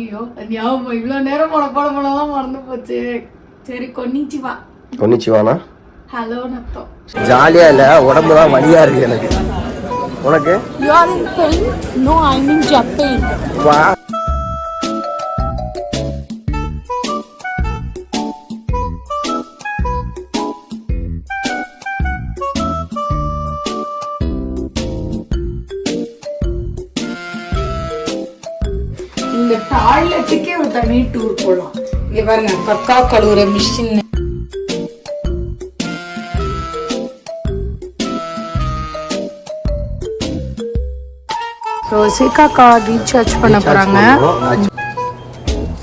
ஐயோ ஞாபகம் இவ்வளோ நேரம் போனதான் மறந்து போச்சு. சரி கொன்னிச்சிவா. கொன்னிச்சிவானா? ஹலோ நத்தம். ஜாலியா இல்ல, உடம்பு தான் வலியா இருக்கு எனக்கு. உனக்கு? You are in pain? No, I'm in Japan. வா. இந்த டாய்லெட்டுக்கே ஒரு தனி டூர் போலாம். இங்க பாருங்க கக்கா கழுவுற மிஷின். ரோசிகாக்கா ரீசார்ஜ் பண்ண போறாங்க.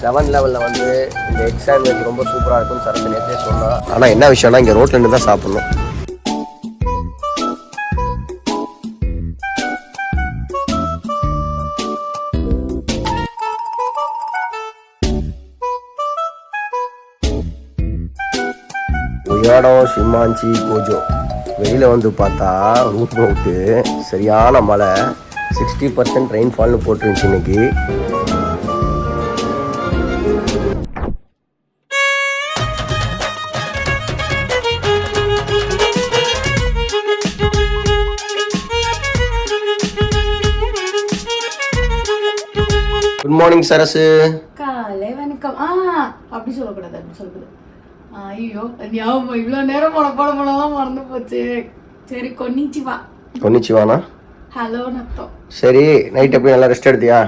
7-Eleven வந்து இந்த எக் சாண்ட்விச் ரொம்ப சூப்பரா இருக்கும்னு சரக்கு நேற்றே சொன்னா. ஆனா என்ன விஷயம்னா இங்க ரோட்ல இருந்து தான் சாப்பிடணும். ஒயாடோ ஷிமான்சி கோஜோ வெளியில் வந்து பார்த்தா ரூட் விட்டு சரியான மழை, 60% ரெயின்ஃபால்னு போட்டுருந்துச்சு இன்னைக்கு. Good morning Sarasu. காலை வணக்கம். அப்படி சொல்லக்கூடாது, அப்படி சொல்லக்கூடாது. ஐயோ ஞாபகம் இவ்வளோ நேரம் போனதான் மறந்து போச்சு. சரி கொன்னிச்சிவா. கொன்னிச்சிவானா? ஹலோ நத்தம். சரி, நைட் எப்படி நல்லா ரெஸ்ட் எடுத்தியா?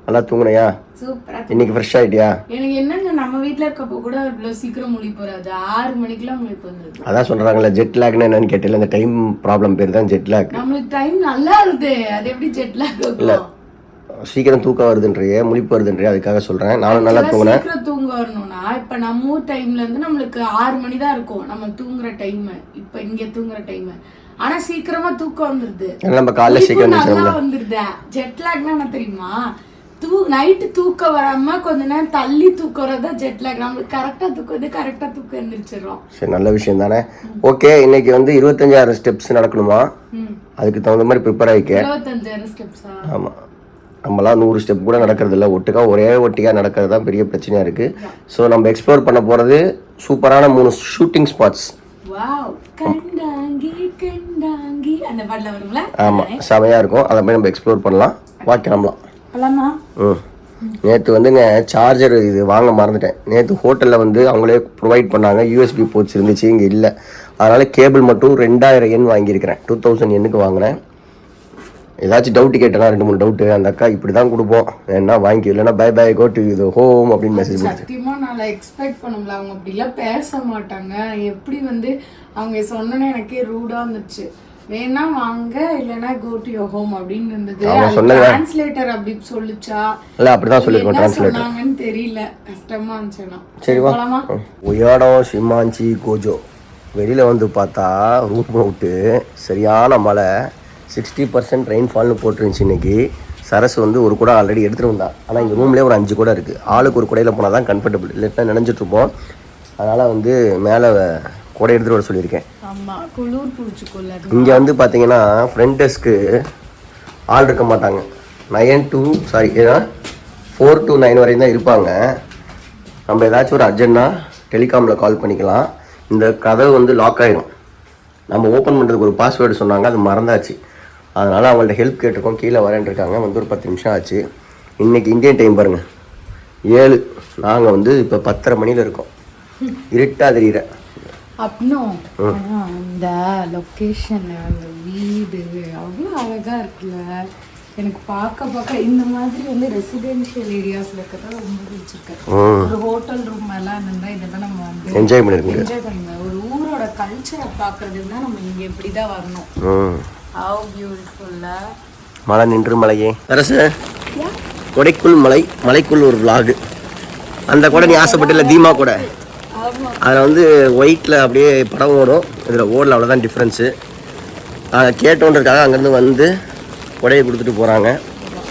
நல்லா தூங்குனியா? சூப்பரா. இன்னைக்கு ஃப்ரெஷ் ஆயிட்டியா? எனக்கு என்னங்க நம்ம வீட்ல இருக்கப்போ கூட இவ்வளோ சீக்கிரம் முழிப்பு வராது. 6 மணிக்கெல்லாம் முழிப்பு வந்துருது. அதான் சொல்றாங்கல்ல ஜெட் லேக்னு என்னன்னு கேட்டல, இந்த டைம் ப்ராப்ளம் பேர் தான் ஜெட் லேக். நம்மளுக்கு டைம் நல்லா வருது, அது எப்படி ஜெட் லேக் இல்ல சீக்கிரம் தூக்கம் வருதுன்றியே, முழிப்பு வருதுன்றியே, அதுக்காக சொல்றேன். நானும் நல்லா தூங்குனேன். சீக்கிரம் தூங்க வரணும்னா இப்ப நம்ம ஊர் டைம்ல இருந்து நம்மளுக்கு 6 மணி தான் இருக்கும் நம்ம தூங்குற டைம். இப்ப இங்க தூங்குற டைம் ஆனா சீக்கிரமா தூக்கம் வந்துருது. நம்ம காலைல சீக்கிரம் நல்லா வந்துருது. ஜெட் லேக்னா என்ன தெரியுமா? நைட்டு தூக்கம் வராம கொஞ்ச நேரம் தள்ளி தூக்குறதா ஜெட் லேக். நம்மளுக்கு கரெக்டா தூக்குறது, கரெக்டா தூக்கம் எந்திரிச்சிடறோம். சரி, நல்ல விஷயம் தானே. ஓகே, இன்னைக்கு வந்து 25,000 ஸ்டெப்ஸ் நடக்கணுமா? அதுக்கு தகுந்த மாதிரி ப்ரிப்பேர் ஆயிக்க. 25,000 ஸ்டெப்ஸா? ஆமா, நம்மளாம் 100 ஸ்டெப் கூட நடக்கிறது இல்லை, ஒட்டிக்கா நடக்கிறது தான் பெரிய பிரச்சனையா இருக்கு. ஸோ நம்ம எக்ஸ்ப்ளோர் பண்ண போறது சூப்பரான 3 ஷூட்டிங் ஸ்பாட்ஸ். ஆமா, செமையா இருக்கும். அதை போய் நம்ம எக்ஸ்ப்ளோர் பண்ணலாம். வா கிளம்பலாம். நேற்று வந்துங்க சார்ஜர் இது வாங்க மறந்துட்டேன். நேற்று ஹோட்டலில் வந்து அவங்களே ப்ரொவைட் பண்ணாங்க, யூஎஸ்பி போர்ட்ஸ் இருந்துச்சு, இங்கே இல்லை. அதனால கேபிள் மட்டும் 2000 yen வாங்கியிருக்கிறேன். 2000 yen வாங்கினேன். ஏதாச்சும் டவுட் கேட்டேன்னா 2-3 டவுட்டு, அந்த அக்கா இப்படி தான் கொடுப்போம், என்ன வாங்கி இல்லைன்னா பை பை கோ டு இது ஹோம் அப்படின்னு மெசேஜ் கொடுத்து. சத்தியமா நான் எக்ஸ்பெக்ட் பண்ணல, அவங்க அப்படிலாம் பேச மாட்டாங்க. எப்படி வந்து அவங்க சொன்னோன்னே எனக்கே ரூடா இருந்துச்சு. வேணா வாங்க இல்லைன்னா கோ டு யுவர் ஹோம் அப்படின்னு இருந்தது. டிரான்ஸ்லேட்டர் அப்படி சொல்லுச்சா? இல்ல அப்படிதான் சொல்லிருக்கோம். டிரான்ஸ்லேட்டர் சொன்னாங்கன்னு தெரியல, கஷ்டமா இருந்துச்சுனா. சரி வா. ஒயாடோ ஷிமான்சி கோஜோ வெளியில வந்து பார்த்தா ரூட் விட்டு சரியான மழை, 60% ரெயின்ஃபால்னு போட்டுருந்துச்சு இன்னைக்கு. சரஸ் வந்து ஒரு குடை ஆல்ரெடி எடுத்துகிட்டு வந்தான். ஆனால் இங்கே ரூம்லேயே ஒரு 5 குடை இருக்குது. ஆளுக்கு ஒரு குடையில் போனால் தான் கம்ஃபர்டபுள், இல்லைன்னா நினைஞ்சிட்ருப்போம். அதனால் வந்து மேலே குடை எடுத்துகிட்டு வர சொல்லியிருக்கேன். இங்கே வந்து பார்த்தீங்கன்னா ஃப்ரண்ட் டெஸ்க்கு ஆள் இருக்க மாட்டாங்க. 4 to 9 வரையும் தான் இருப்பாங்க. நம்ம ஏதாச்சும் ஒரு அர்ஜென்ட்னா டெலிகாமில் கால் பண்ணிக்கலாம். இந்த கதவு வந்து லாக் ஆகிடும். நம்ம ஓப்பன் பண்ணுறதுக்கு ஒரு பாஸ்வேர்டு சொன்னாங்க, அது மறந்தாச்சு. அதனால் அவங்கள்ட்ட ஹெல்ப் கேட்டிருக்கோம். கீழே வரேன் இருக்காங்க. வந்து ஒரு 10 நிமிஷம் ஆச்சு. இன்றைக்கி இந்தியன் டைம் பாருங்கள் 7. நாங்கள் வந்து இப்போ 10:30 மணியில் இருக்கோம். இருட்டாக தெரியுற அப்படின்னும். இந்த லொக்கேஷன், அந்த வீடு அவ்வளோ அழகாக இருக்குல்ல. எனக்கு பார்க்க இந்த மாதிரி வந்து ரெசிடென்ஷியல் ஏரியாஸில் இருக்கிறத ரொம்ப பிடிச்சிருக்கேன். ஒரு ஹோட்டல் ரூம் எல்லாம் இருந்தால் இதெல்லாம் நம்ம வந்து என்ஜாய் பண்ணிக்கலாம். ஒரு ஊரோட கல்ச்சரை பார்க்கறதுக்கு தான் நம்ம இங்கே இப்படி தான் வரணும். How beautiful. மழை நின்று மலையே அரசு கொடைக்குள் மலைக்குள் ஒரு vlog. அந்த கூட நீ ஆசைப்பட்டில்ல தீமா கூட, அதில் வந்து ஒயிட்டில் அப்படியே படம் ஓடும், இதில் ஓடல, அவ்வளோதான் டிஃப்ரென்ஸு. கேட்டோன்றதுக்காக அங்கேருந்து வந்து கொடையை கொடுத்துட்டு போகிறாங்க.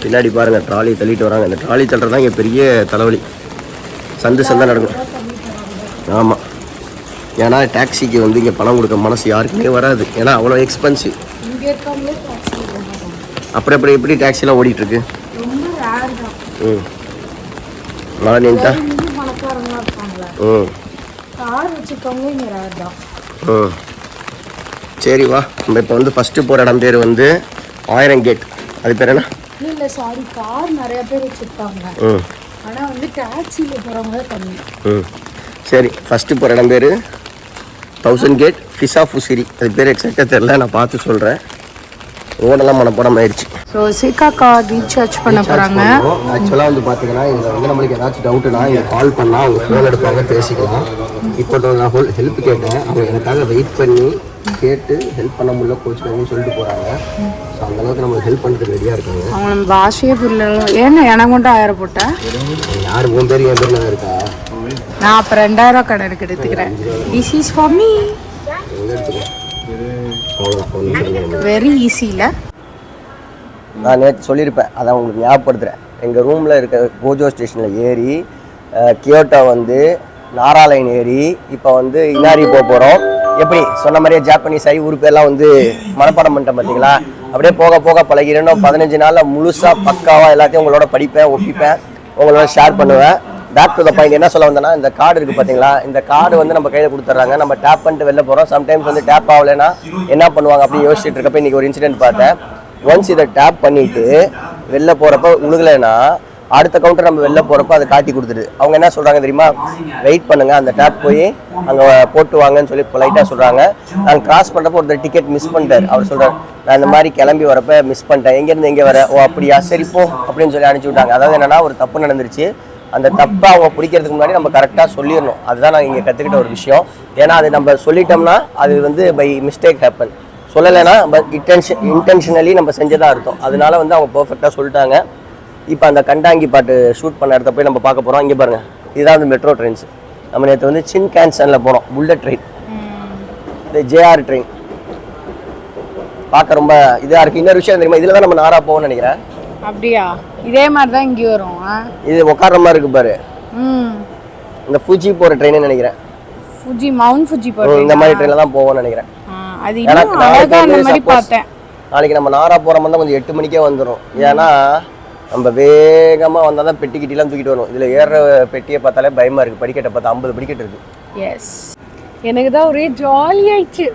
பின்னாடி பாருங்கள் ட்ராலி தள்ளிட்டு வராங்க. இந்த ட்ராலி தள்ளுறது தான் இங்கே பெரிய தலைவலி. சந்தாக நடக்கும். ஆமாம், ஏன்னா டாக்ஸிக்கு வந்து இங்கே பணம் கொடுக்க மனசு யாருக்குமே வராது, ஏன்னா அவ்வளோ எக்ஸ்பென்சிவ். அப்புறம் எப்படி டாக்ஸிலாம் ஓடிட்டுருக்கு? மழை நின்ட்டா மழைக்காரங்களாம் இருப்பாங்களா? கார் வச்சுக்கவங்க இங்கே ரேர் தான். சரி வா, நம்ம இப்போ வந்து ஃபஸ்ட்டு போகிற இடம் பேர் வந்து 1000 கேட். அது பேர் என்ன? இல்லை சாரி, கார் நிறைய பேர் வச்சுருப்பாங்க. ஆனால் வந்து டாக்ஸியில் போகிறவங்க கம்மி. சரி, ஃபஸ்ட்டு போகிற இடம் பேர் 1000 கேட் ஃபிஷா ஃபுசிரி. அது பேர் எக்ஸாக்டாக தெரில, நான் பார்த்து சொல்கிறேன். ரோடெல்லாம் மனப்படம் ஆயிடுச்சு. ஸோ சீக்காக்கா ரீசார்ஜ் பண்ண போகிறாங்க. ஆக்சுவலாக வந்து பார்த்தீங்கன்னா இதில் வந்து நம்மளுக்கு ஏதாச்சும் டவுட்டுனா இங்கே கால் பண்ணால் அவங்க ஃபோன் எடுப்பாங்க, பேசிக்கலாம். இப்போ நான் ஹெல்ப் கேட்டேன், அவங்க எனக்காக வெயிட் பண்ணி கேட்டு ஹெல்ப் பண்ண முடியல கோச்சுக்கணும்னு சொல்லிட்டு போகிறாங்க. ஸோ அந்தளவுக்கு நம்மளுக்கு ஹெல்ப் பண்ணுறதுக்கு ரெடியாக இருக்காங்க. அவங்க நம்ம பாஷையே புரியல. ஏன்னா எனக்கு மட்டும் 1000 போட்டேன். யார் உன் பேர் என் பேர் நான் இருக்கா? நான் அப்போ 2000 கணக்கு எடுத்துக்கிறேன். This is for me. Very ஈஸியில் நான் நேற்று சொல்லியிருப்பேன், அதான் உங்களுக்கு ஞாபகப்படுத்துகிறேன். எங்கள் ரூமில் இருக்க கோஜோ ஸ்டேஷனில் ஏறி கியோட்டோ வந்து நாரா லைன் ஏறி இப்போ வந்து இனாரி போக போகிறோம். எப்படி சொன்ன மாதிரியே ஜாப்பனீஸ் ஆகி ஊர் பேர்லாம் வந்து மனப்பாடம் பண்ணிட்டேன் பார்த்தீங்களா? அப்படியே போக போக பழகிறேன். 15 நாளில் முழுசாக பக்காவாக எல்லாத்தையும் உங்களோட படிப்பேன், ஒப்பிப்பேன், உங்களோட ஷேர் பண்ணுவேன். பேக் டு த பாயிண்ட் என்ன சொல்ல வந்தேன்னா, இந்த கார்டு இருக்குது பார்த்தீங்களா? இந்த கார்டு வந்து நம்ம கையில் கொடுத்துட்றாங்க. நம்ம டேப் பண்ணிட்டு வெளில போகிறோம். சம்டைம்ஸ் வந்து டேப் ஆகலைன்னா என்ன பண்ணுவாங்க அப்படின்னு யோசிச்சுட்டு இருக்கப்போ இன்றைக்கி ஒரு இன்சிடென்ட் பார்த்தேன். ஒன்ஸ் இதை டேப் பண்ணிவிட்டு வெளில போகிறப்ப உழுகலைன்னா அடுத்த கவுண்டர் நம்ம வெளில போகிறப்ப அதை காட்டி கொடுத்துருது. அவங்க என்ன சொல்கிறாங்க தெரியுமா? வெயிட் பண்ணுங்கள், அந்த டேப் போய் அங்கே போட்டு வாங்கன்னு சொல்லி லைட்டாக சொல்கிறாங்க. நான் கிராஸ் பண்ணுறப்போ ஒருத்தர் டிக்கெட் மிஸ் பண்ணிட்டார். அவர் சொல்கிறார், நான் இந்த மாதிரி கிளம்பி வரப்போ மிஸ் பண்ணிட்டேன், எங்கேருந்து எங்கே வர? ஓ அப்படியா, சரி போ அப்படின்னு சொல்லி அனுப்பிச்சி விட்டாங்க. அதாவது என்னென்னா, ஒரு தப்பு நடந்துருச்சு, அந்த தப்பை அவங்க பிடிக்கிறதுக்கு முன்னாடி நம்ம கரெக்டாக சொல்லிடணும். அதுதான் நான் இங்கே கற்றுக்கிட்ட ஒரு விஷயம். ஏன்னா அது நம்ம சொல்லிட்டோம்னா அது வந்து பை மிஸ்டேக் ஹேப்பன். சொல்லலைன்னா பட் இன்டென்ஷனலி நம்ம செஞ்சதாக அர்த்தம். அதனால வந்து அவங்க பர்ஃபெக்டாக சொல்லிட்டாங்க. இப்போ அந்த கண்டாங்கி பாட்டு ஷூட் பண்ண இடத்த போய் நம்ம பார்க்க போகிறோம். இங்கே பாருங்கள், இதுதான் வந்து மெட்ரோ ட்ரெயின்ஸ். நம்ம நேற்று வந்து சின்கான்சனில் போனோம், புல்லட் ட்ரெயின். இந்த JR ட்ரெயின் பார்க்க ரொம்ப இதாக இருக்குது. இன்னொரு விஷயம் தெரியுமா, இதில் தான் நம்ம நாரா போவோம்னு நினைக்கிறேன். அப்படியா? இதே மாதிரி தான் இங்கே வரும். இது உட்கார்ற மாதிரி இருக்கு பாரு. இந்த ஃபுஜி போகிற ட்ரெயின்னு நினைக்கிறேன். ஃபுஜி, மவுண்ட் ஃபுஜி போகிற இந்த மாதிரி ட்ரெயினில் தான் போவோம்னு நினைக்கிறேன். அது இன்னும் அழகா அந்த மாதிரி பார்த்தேன். நாளைக்கு நம்ம நாரா போகிற மாதிரி தான் கொஞ்சம் 8 மணிக்கே வந்துடும். ஏன்னா நம்ம வேகமாக வந்தால் தான் பெட்டி கிட்டிலாம் தூக்கிட்டு வரும். இதில் ஏறுற பெட்டியை பார்த்தாலே பயமாக இருக்குது. படிக்கட்டை பார்த்தா 50 படிக்கட்டு இருக்குது. எஸ், எனக்கு தான் ஒரே ஜாலியாகிடுச்சு.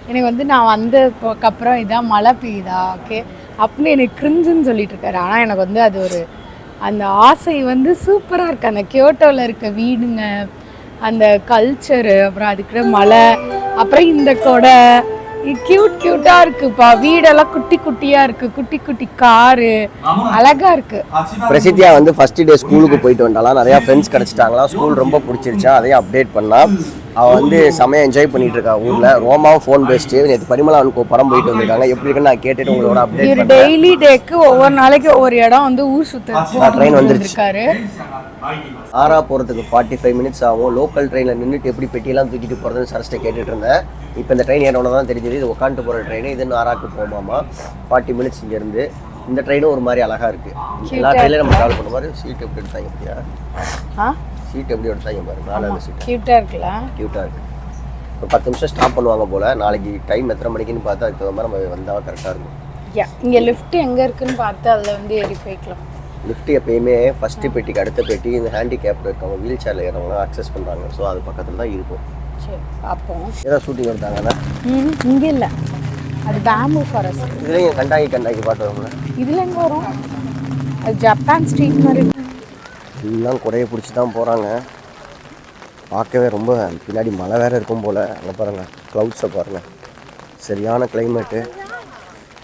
எனக்கு வந்து நான் வந்ததுக்கப்புறம் இதான் மழை பெய்யுதா ஓகே அப்படின்னு எனக்கு கிரிஞ்சுன்னு சொல்லிட்டு இருக்காரு. ஆனால் எனக்கு வந்து அது ஒரு அந்த ஆசை வந்து சூப்பராக இருக்குது. அந்த கியோட்டோவில் இருக்க வீடுங்க, அந்த கல்ச்சரு, அப்புறம் அதுக்குற மலை, அப்புறம் இந்த கொடை கியூட்டாக இருக்குப்பா. வீடெல்லாம் குட்டி குட்டியாக இருக்குது, குட்டி குட்டி காரு, அழகாக இருக்குது. பிரசித்தியா வந்து ஃபர்ஸ்ட் டே ஸ்கூலுக்கு போயிட்டு வந்தாலாம், நிறையா ஃப்ரெண்ட்ஸ் கிடச்சிட்டாங்களாம். ஸ்கூல் ரொம்ப பிடிச்சிருச்சா, அதையும் அப்டேட் பண்ணால் அவள் வந்து செம்மையாக என்ஜாய் பண்ணிட்டு இருக்கா ஊரில். ரோமாவும் ஃபோன் பேசிட்டு நேற்று பரிமளாவுக்கு படம் போயிட்டு வந்திருக்காங்க. எப்படி இருக்குன்னு நான் கேட்டுட்டு உங்களோட அப்டேட் பண்ணுறேன். டெய்லி டேக்கு ஒவ்வொரு நாளைக்கு ஒவ்வொரு இடம் வந்து ஊர் சுற்று ட்ரெயின் வந்துருக்காரு. ஆறா போகிறதுக்கு 45 மினிட்ஸ் ஆகும். லோக்கல் ட்ரெயினில் நின்றுட்டு எப்படி பெட்டியெல்லாம் தூக்கிட்டு போகிறதுன்னு சரஸ்ட்டை கேட்டுட்டு இருந்தேன். இப்போ இந்த ட்ரெயின் ஏறோட தான் தெரிஞ்சது, இது உட்காந்துட்டு போகிற ட்ரெயின். இது ஆறாக்கு போமாமா, 40 மினிட்ஸ் இங்கேருந்து. இந்த ட்ரெயினும் ஒரு மாதிரி அழகாக இருக்குது. எல்லா ட்ரெயின்லையும் நம்ம ட்ராவல் பண்ணுற மாதிரி. சீட் எப்படி எடுத்தாங்க அப்படியா? சீட் எப்படி எடுத்தாங்க பாரு, 4 சீட் க்யூட்டாக இருக்குல்ல? க்யூட்டாக இருக்குது. ஒரு 10 நிமிஷம் ஸ்டாப் பண்ணுவாங்க போல். நாளைக்கு டைம் எத்தனை மணிக்குன்னு பார்த்தா அதுக்கு தகுந்த மாதிரி நம்ம வந்தால் கரெக்டாக இருக்கும். இங்கே லிஃப்ட் எங்கே இருக்குன்னு பார்த்து அதில் வந்து ஏறி போய்க்கலாம். லிஃப்ட் எப்பயுமே ஃபஸ்ட்டு பெட்டிக்கு அடுத்த பெட்டி இந்த ஹேண்டிகேப்டு இருக்கவங்க, வீல் சேரில் ஏறவங்களாம் அக்சஸ் பண்ணுறாங்க. ஸோ அது பக்கத்தில் தான் இருக்கும். சரி பார்ப்போம். ஏதாவது ஷூட்டிங் எடுத்தாங்கன்னா இங்கே இல்லை, அது பேம்பு ஃபாரஸ்ட். இதுலேயும் கண்டாங்கி பாட்டு வரும்ல. இதில் எங்கே வரும்? அது ஜப்பான் ஸ்ட்ரீட் மாதிரி. எல்லாம் குறைய பிடிச்சி தான் போகிறாங்க. பார்க்கவே ரொம்ப பின்னாடி மழை வேறு இருக்கும் போல். அங்கே பாருங்கள், க்ளவுட்ஸை பாருங்கள், சரியான கிளைமேட்டு.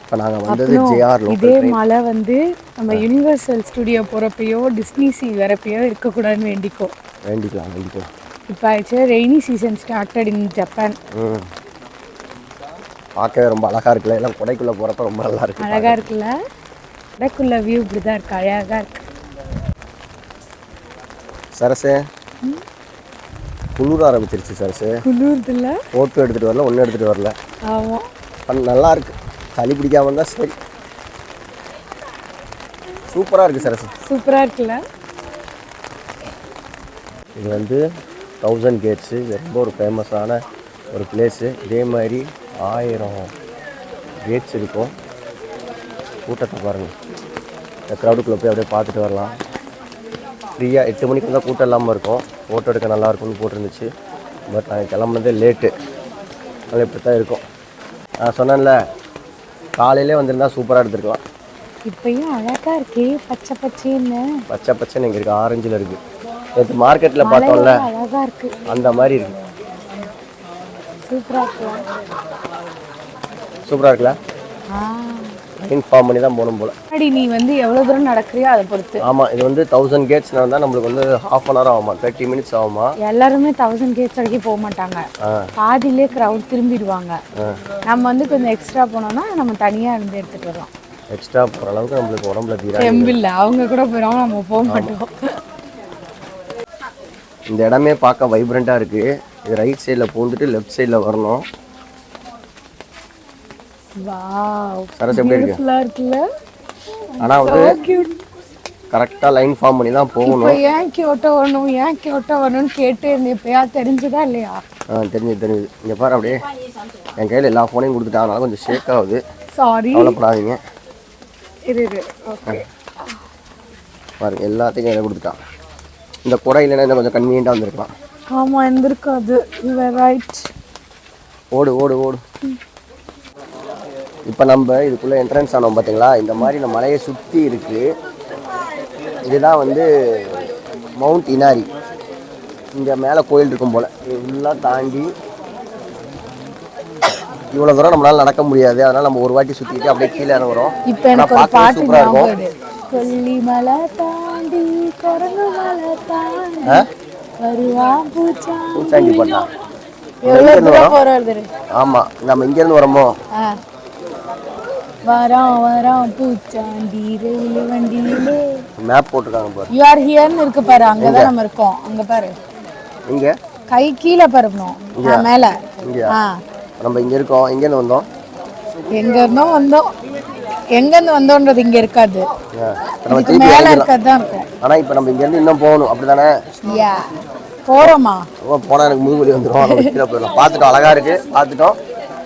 இப்போ நாங்கள் வந்தது JR லோக்கல். இதே மழை வந்து நம்ம யுனிவர்சல் ஸ்டுடியோ போகிறப்பையோ டிஸ்னி சி வரப்பையோ இருக்கக்கூடாதுன்னு வேண்டிக்கலாம். இப்போ ஆக்சுவலாக rainy season started in Japan. பார்க்கவே ரொம்ப அழகாக இருக்குல்ல. எல்லாம் கொடைக்குள்ளே போகிறப்ப ரொம்ப நல்லா இருக்குது. அழகாக இருக்குல்ல, கொடைக்குள்ள வியூ இப்படி தான் இருக்குது, அழகாக இருக்குது. சரசே குளிர ஆரம்பிச்சிருச்சு. சரசு குளிர்தில்ல, ஃபோட்டோ எடுத்துகிட்டு வரல, ஒன்றும் எடுத்துகிட்டு வரல. ஆமாம், நல்லா இருக்குது. சளி பிடிக்காம இருந்தால் சரி. சூப்பராக இருக்குது சரசு, சூப்பராக இருக்குல்ல. இது வந்து 1000 கேட்ஸு, ரொம்ப ஒரு ஃபேமஸான ஒரு பிளேஸு. இதே மாதிரி 1000 கேட்ஸ் இருக்கும். கூட்டத்தை பாருங்கள். இந்த க்ரௌடுக்குள்ளே போய் அப்படியே பார்த்துட்டு வரலாம். ஃப்ரீயாக 8 மணிக்கு தான் கூட்டம் இல்லாமல் இருக்கும். ஃபோட்டோ எடுக்க நல்லாயிருக்கும்னு போட்டிருந்துச்சு. பட் நாங்கள் கிளம்புனதே லேட்டு. அதனால் இப்படி தான் இருக்கும். நான் சொன்னேன்ல காலையிலே வந்திருந்தா சூப்பராக எடுத்துருக்கலாம். இப்பயும் அழகாக இருக்கே பச்சை பச்சைன்னு. பச்சை பச்சைன்னு இங்கே இருக்குது, ஆரஞ்சில் இருக்குது. நேற்று மார்க்கெட்டில் பார்த்தோம்ல அழகாக இருக்குது, அந்த மாதிரி இருக்குது. சூப்பராக இருக்கலாம். சூப்பராக இருக்குல்ல? இன்ஃபார்ம் பண்ணி தான் போகணும் போல். அடி நீ வந்து எவ்வளோ தூரம் நடக்கிறியோ அதை பொறுத்து. ஆமாம், இது வந்து 1000 கேட்ஸ் நடந்தால் நம்மளுக்கு வந்து 1/2 hour ஆகுமா, 30 minutes ஆகுமா. எல்லாருமே 1000 கேட்ஸ் வரைக்கும் போக மாட்டாங்க, பாதியிலே க்ரௌட் திரும்பிடுவாங்க. நம்ம வந்து கொஞ்சம் எக்ஸ்ட்ரா போனோம்னா நம்ம தனியாக இருந்து எடுத்துகிட்டு வரலாம். எக்ஸ்ட்ரா போகிற அளவுக்கு நம்மளுக்கு உடம்புல தீரா தெம்பில்லை, அவங்க கூட போயிடும், நம்ம போக மாட்டோம். இந்த இடமே பார்க்க வைப்ரண்ட்டாக இருக்குது. இது ரைட் சைடில் போந்துட்டு லெஃப்ட் சைடில் வரணும். வாவ், சரஸ் எப்படி இருக்கு? இருக்குல்ல. ஆனால் வந்து கரெக்டாக லைன் ஃபார்ம் பண்ணி தான் போகணும். ஏன் கியோட்டோ வரணும், ஏன் கியோட்டோ வரணும்னு கேட்டு எப்பயா தெரிஞ்சுதா இல்லையா? தெரிஞ்சுது. இங்கே பாரு, அப்படியே என் கையில் எல்லா ஃபோனையும் கொடுத்துட்டா, அதனால கொஞ்சம் ஷேக் ஆகுது. சாரி, கவலைப்படாதீங்க. இது ஓகே. பாருங்க, எல்லாத்தையும் கையில் கொடுத்துட்டான். இந்த குறை இல்லைன்னா இன்னும் கொஞ்சம் கன்வீனியண்டாக வந்திருக்கலாம். ஆமாம், இருந்திருக்காது. ரைட், ஓடு ஓடு ஓடு. இப்போ நம்ம இதுக்குள்ளே என்ட்ரன்ஸ் ஆனோம் பார்த்தீங்களா? இந்த மாதிரி இந்த மலையை சுற்றி இருக்குது. இதுதான் வந்து மவுண்ட் இனாரி. இங்கே மேலே கோயில் இருக்கும் போல். இது ஃபுல்லாக தாண்டி இவ்வளோ தூரம் நம்மளால் நடக்க முடியாது. அதனால் நம்ம ஒரு வாட்டி சுற்றிட்டு அப்படியே கீழே இறங்குறோம். இப்போ எனக்கு ஒரு பாட்டு சூப்பராக இருக்கும். கொல்லிமலை தாண்டி குரங்கு மலை தாண்டி வருவான் பூச்சாண்டி பாட்டா. ஆமாம், நம்ம இங்கேருந்து வரோமோ. வரோம் வரோம் பூச்சாண்டி ரயில் வண்டியிலே. மேப் போட்டுருக்காங்க பாரு. யூ ஆர் ஹியர்னு இருக்கு பாரு, அங்கே தான் நம்ம இருக்கோம். அங்கே பாரு, இங்கே கை கீழே பாருக்கணும், மேலே. நம்ம இங்கே இருக்கோம். எங்கேருந்து வந்தோம்? எங்க இருந்தோம் வந்தோம், எங்கேருந்து வந்தோன்றது இங்கே இருக்காது, மேலே இருக்கிறது தான் இருக்கும். ஆனால் இப்போ நம்ம இங்கேருந்து இன்னும் போகணும், அப்படி தானே? போகிறோமா? போனால் எனக்கு முதுகுவலி வந்துடும். கீழே போயிடலாம். பார்த்துட்டோம், அழகாக இருக்குது. பார்த்துட்டோம்.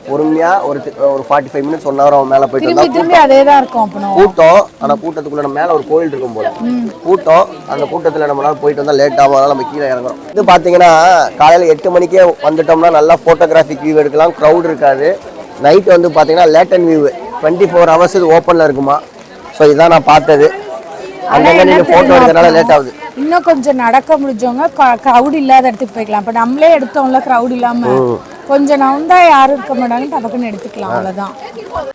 பொறுமையாக ஒரு 45 minutes 1 hour மேலே போயிட்டு திரும்பி அதே தான் இருக்கும். கூட்டம், ஆனால் கூட்டத்துக்குள்ள நம்ம மேலே ஒரு கோயில் இருக்கும் போல கூட்டம். அந்த கூட்டத்தில் நம்மளால போயிட்டு வந்தால் லேட் ஆகும், நம்ம கீழே இறங்குறோம். இது பார்த்தீங்கன்னா காலையில் 8 மணிக்கே வந்துட்டோம்னா நல்லா ஃபோட்டோகிராஃபிக் வியூ எடுக்கலாம், க்ரௌட் இருக்காது. நைட்டு வந்து பார்த்தீங்கன்னா லேட்டன் வியூ 24 hours இது ஓப்பனில் இருக்குமா. ஸோ இதான் நான் பார்த்தது. அங்கங்கே நீங்கள் ஃபோட்டோ எடுக்கிறனால லேட் ஆகுது. இன்னும் கொஞ்சம் நடக்க முடிஞ்சவங்க க்ரௌட் இல்லாத இடத்துக்கு போய்க்கலாம். இப்போ நம்மளே எடுத்தோம்ல க்ரௌட் இல்லாமல், கொஞ்சம் நவுந்தா யாரும் இருக்க மாட்டாங்க, டபக்குன்னு எடுத்துக்கலாம், அவ்வளோதான்.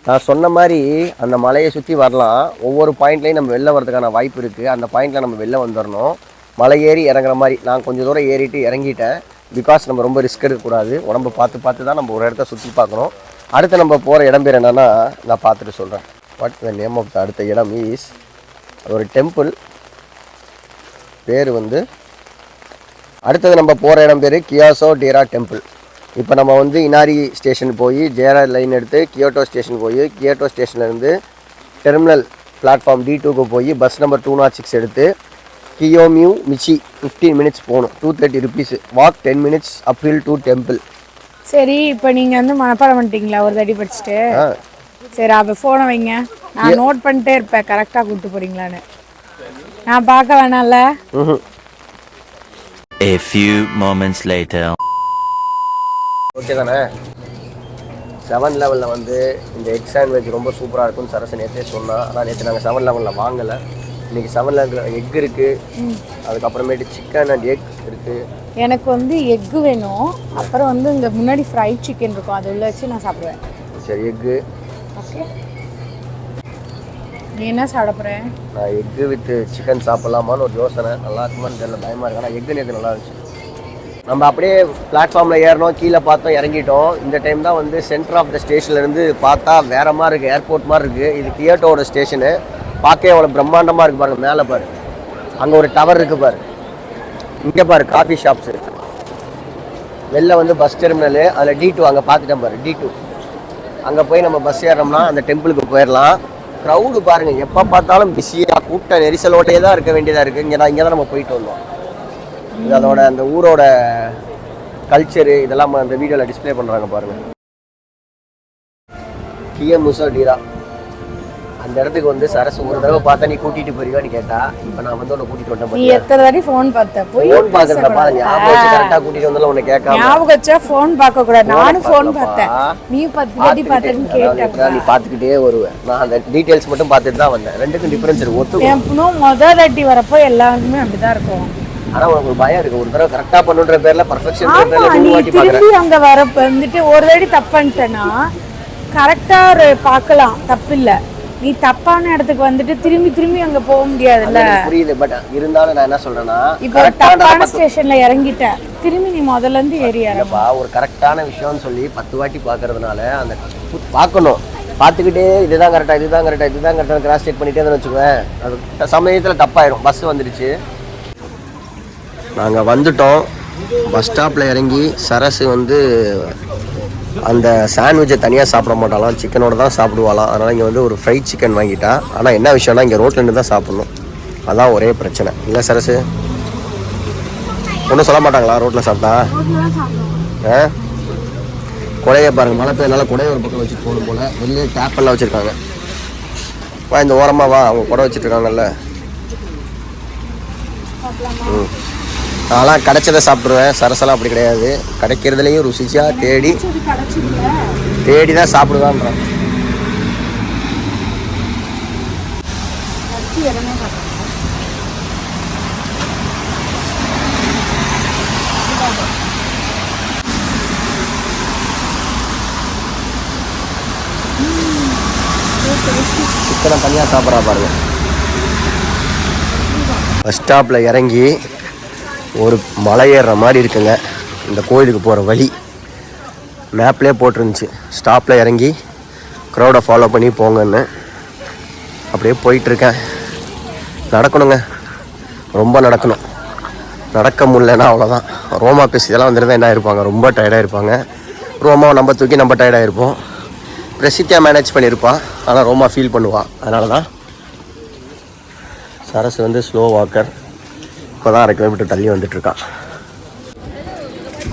நான் சொன்ன மாதிரி அந்த மலையை சுற்றி வரலாம். ஒவ்வொரு பாயிண்ட்லேயும் நம்ம வெளில வரதுக்கான வாய்ப்பு இருக்குது. அந்த பாயிண்டில் நம்ம வெளில வந்துடணும். மலை ஏறி இறங்குற மாதிரி. நான் கொஞ்சம் தூரம் ஏறிட்டு இறங்கிட்டேன். பிகாஸ் நம்ம ரொம்ப ரிஸ்க் எடுக்கக்கூடாது. உடம்பை பார்த்து தான் நம்ம ஒரு இடத்த சுற்றி பார்க்கணும். அடுத்து நம்ம போகிற இடம் பேர் என்னென்னா நான் பார்த்துட்டு சொல்கிறேன். What the name of the அடுத்த இடம் இஸ், ஒரு டெம்பிள் பேர் வந்து, அடுத்தது நம்ம போகிற இடம் பேர் கியாசோ டேரா டெம்பிள். இப்போ நம்ம வந்து இனாரி ஸ்டேஷன் போய் ஜேஆர் லைன் எடுத்து கியோட்டோ ஸ்டேஷன் போய், கியோட்டோ ஸ்டேஷன்லேருந்து டெர்மினல் பிளாட்ஃபார்ம் D2க்கு போய் பஸ் நம்பர் 206 எடுத்து கியோமியூ மிச்சி 15 minutes போகணும். 230 rupees. Walk 10 minutes uphill to temple. சரி, இப்போ நீங்கள் வந்து மனப்பாடம் பண்ணிட்டீங்களா ஒரு தடி படிச்சுட்டு? சரி, அப்போ ஃபோனை வைங்க, நான் நோட் பண்ணிட்டே இருப்பேன் கரெக்டாக கூப்பிட்டு போகிறீங்களான்னு. நான் பார்க்க வேணாம்ல. A few moments later. Okay தானே? 7-Eleven வந்து இந்த எக் சாண்ட்விச் ரொம்ப சூப்பராக இருக்கும்னு சரசு நேற்றே சொன்னால். ஆனால் நேற்று நாங்கள் 7-Eleven வாங்கலை. இன்றைக்கி 7-Eleven எக் இருக்குது, அதுக்கப்புறமேட்டு சிக்கன் அண்ட் எக் இருக்குது. எனக்கு வந்து எக்கு வேணும், அப்புறம் வந்து இந்த முன்னாடி ஃப்ரைட் சிக்கன் இருக்கும், அது உள்ள வச்சு நான் சாப்பிடுவேன். சரி, எக்கு. ஓகே, நீ என்ன சாப்பிட போகிறேன்? நான் எக்கு வித் சிக்கன் சாப்பிட்லாமான்னு ஒரு யோசனை. நல்லா இருக்குமான்னு தெரியல, பயமாக இருக்கு. ஆனால் எக்கு நேற்று நல்லா இருந்துச்சு. நம்ம அப்படியே பிளாட்ஃபார்மில் ஏறினோம், கீழே பார்த்தோம், இறங்கிட்டோம். இந்த டைம் தான் வந்து சென்டர் ஆஃப் த ஸ்டேஷன்லேருந்து பார்த்தா வேறு மாதிரி இருக்குது, ஏர்போர்ட் மாதிரி இருக்குது. இது கியோட்டோட ஸ்டேஷனு. பார்க்கவே அவ்வளோ பிரம்மாண்டமாக இருக்குது பாருங்கள். மேலே பாரு, அங்கே ஒரு டவர் இருக்குது பாரு. இங்கே பாரு காஃபி ஷாப்ஸ் இருக்குது. வெளில வந்து பஸ் டெர்மினலு, அதில் D2 அங்கே பார்த்துட்டேன் பாரு, D2. அங்கே போய் நம்ம பஸ் ஏறோம்னா அந்த டெம்பிளுக்கு போயிடலாம். க்ரௌடு பாருங்கள், எப்போ பார்த்தாலும் பிஸியாக கூட்ட நெரிசலோட்டையே தான் இருக்க வேண்டியதாக இருக்குது. இங்கே தான் நம்ம போயிட்டு வந்தோம். இது அதோட அந்த ஊரோட கல்ச்சரு இதெல்லாம் அந்த வீடியோவில் டிஸ்பிளே பண்ணுறாங்க பாருங்கள். கியோமியூ டேரா அந்த இடத்துக்கு வந்து சரசு ஒரு தடவை பார்த்தா நீ கூட்டிட்டு போறியான்னு கேட்டா, இப்போ நான் வந்து உன்னை கூட்டிட்டு வந்தேன். நீ எத்தனை வாட்டி ஃபோன் பார்த்த? ஃபோன் பார்க்கறப்பா ஞாபகம் வச்சு கரெக்டா கூட்டிட்டு வந்தாலும் உன்னை கேட்காம. ஞாபகம் வச்சா ஃபோன் பார்க்க கூடாது. நானும் ஃபோன் பார்த்தேன். நீ 10 வாட்டி பார்த்தேன்னு கேட்டேன். நீ பார்த்துக்கிட்டே வருவேன். நான் அந்த டீடைல்ஸ் மட்டும் பார்த்துட்டு தான் வந்தேன். ரெண்டுக்கும் டிஃபரன்ஸ் இருக்கு. ஒத்துக்கும். முதல் வாட்டி வரப்போ எல்லாருமே அப்படிதான் இருக்கும். ஆனா உனக்கு ஒரு பயம் இருக்கு. ஒரு தடவை கரெக்டா பண்ணுன்ற பேர்ல பர்ஃபெக்ஷன் பேர்ல நீ திரும்பி அங்க வரப்ப வந்துட்டு ஒரு வாட்டி தப்பு பண்ணிட்டேன்னா கரெக்டா பார்க்கலாம், தப்பு இல்ல. நீ தப்பான இடத்துக்கு வந்துட்டு திரும்பி திரும்பி அங்க போக முடியாதுல்ல. புரியுது. பட் இருந்தாலும் நான் என்ன சொல்றேன்னா, இப்போ தப்பான ஸ்டேஷன்ல இறங்கிட்ட, திரும்பி நீ முதல்ல இருந்து ஏறி இறங்கப்பா. ஒரு கரெக்டான விஷயம்னு சொல்லி 10 வாட்டி பாக்குறதுனால அந்த பார்க்கணும். பார்த்துக்கிட்டே இதுதான் கரெக்டா இதுதான் கரெக்டா இதுதான் கரெக்டா கிராஸ் செக் பண்ணிட்டே தான் வச்சுக்குவேன். அது சமயத்துல தப்பாயிரும். பஸ் வந்துடுச்சு, நாங்கள் வந்துட்டோம். பஸ் ஸ்டாப்பில் இறங்கி சரசு வந்து அந்த சாண்ட்விட்சை தனியாக சாப்பிட மாட்டாலாம், சிக்கனோட தான் சாப்பிடுவாளாம். அதனால் இங்கே வந்து ஒரு ஃப்ரைட் சிக்கன் வாங்கிட்டா. ஆனால் என்ன விஷயம்னா இங்கே ரோட்டில் நின்று தான் சாப்பிட்ணும். அதான் ஒரே பிரச்சனை இல்லை சரசு? ஒன்றும் சொல்ல மாட்டாங்களா ரோட்டில் சாப்பிட்டா? குடையை பாருங்கள், மழை பெய்யனால குடையை ஒரு பக்கம் வச்சுட்டு போகணும் போல். வெளியே டேப்பெல்லாம் வச்சுருக்காங்க. வா இந்த ஓரமாக வா, அவங்க குடை வச்சுட்ருக்காங்கல்ல. நான்லாம் கிடைச்சதை சாப்பிடுவேன். சரசெல்லாம் அப்படி கிடையாது. கிடைக்கிறதுலையும் ருசிச்சியாக தேடி தான் சாப்பிடுவான்றான். சிக்கனை தனியாக சாப்பிட்றா பாருங்க. பஸ் ஸ்டாப்பில் இறங்கி ஒரு மலை ஏறுற மாதிரி இருக்குங்க. இந்த கோயிலுக்கு போகிற வழி மேப்லேயே போட்டிருந்துச்சு. ஸ்டாப்பில் இறங்கி க்ரௌடை ஃபாலோ பண்ணி போங்கன்னு. அப்படியே போயிட்டுருக்கேன். நடக்கணுங்க, ரொம்ப நடக்கணும். நடக்க முடியலன்னா அவ்வளோதான். ரோமா பேசி இதெல்லாம் வந்துருந்தா என்ன இருப்பாங்க, ரொம்ப டயர்டாக இருப்பாங்க. ரோமாவை நம்ம தூக்கி நம்ம டயர்டாக இருப்போம். பிரசித்தியாக மேனேஜ் பண்ணியிருப்பான், ஆனால் ரோமா ஃபீல் பண்ணுவான். அதனால தான் சரசு வந்து ஸ்லோ வாக்கர். இப்போ தான் 1/2 கிலோமீட்டர் தள்ளி வந்துட்டுருக்கான்.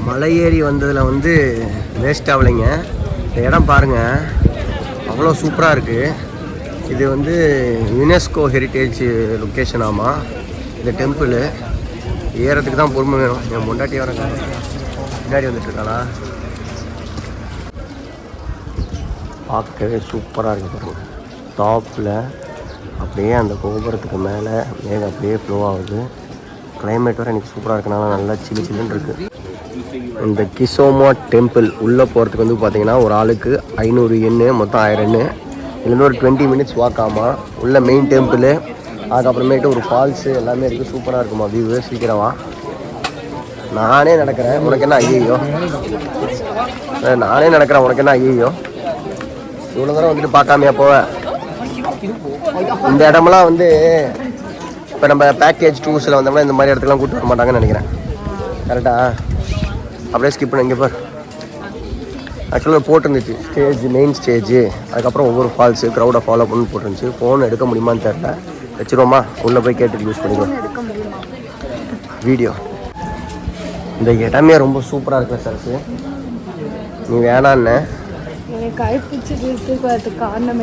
மலை ஏறி வந்ததில் வந்து வேஸ்ட் ஆகலைங்க. இந்த இடம் பாருங்கள், அவ்வளோ சூப்பராக இருக்குது. இது வந்து யுனெஸ்கோ ஹெரிட்டேஜ் லொக்கேஷன். ஆமாம், இந்த டெம்பிள் ஏறதுக்கு தான் பொறுமை வேணும். என் முன்னாடி வர முன்னாடி வந்துட்டுருக்கானா, பார்க்கவே சூப்பராக இருக்குது பாருங்கள். டாப்பில் அப்படியே அந்த கோபுரத்துக்கு மேலே மேகம் அப்படியே ஃப்ளோ ஆகுது. கிளைமேட் வர எனக்கு சூப்பராக இருக்கனால நல்லா சில்லு சில்லுன்னு இருக்குது. இந்த கிசோமா டெம்பிள் உள்ளே போகிறதுக்கு வந்து பார்த்தீங்கன்னா ஒரு ஆளுக்கு 500 எண்ணு, மொத்தம் 1000 எண்ணு. இதுலேருந்து ஒரு 20 மினிட்ஸ் வாக் ஆமாம். உள்ள மெயின் டெம்பிள், அதுக்கப்புறமேட்டு ஒரு ஃபால்ஸு எல்லாமே இருக்குது. சூப்பராக இருக்குமா வியூ. சீக்கிரமா நானே நடக்கிறேன், உனக்கு என்ன ஐயோ? நானே நடக்கிறேன், உனக்கு என்ன ஐயோ? இவ்வளோ தூரம் வந்துட்டு பார்க்காமையா போவேன்? இந்த இடமெல்லாம் வந்து இப்போ நம்ம பேக்கேஜ் டூர்ஸில் வந்தோம்னா இந்த மாதிரி இடத்துக்குலாம் கூப்பிட்டு வர மாட்டாங்கன்னு நினைக்கிறேன். கரெக்டாக அப்படியே ஸ்கிப் பண்ண. இங்கே பார், ஆக்சுவலாக போட்டிருந்துச்சு ஸ்டேஜ், மெயின் ஸ்டேஜு, அதுக்கப்புறம் ஒவ்வொரு ஃபால்ஸு, க்ரௌடை ஃபாலோ பண்ணி போட்டிருந்துச்சு. ஃபோன் எடுக்க முடியுமான்னு தெரியல. வச்சுருவோமா? உள்ளே போய் கேட்டு யூஸ் பண்ணிடுவோம் வீடியோ. இந்த இடமே ரொம்ப சூப்பராக இருக்குல்ல சரசு? நீ வேணான்னு காரணம்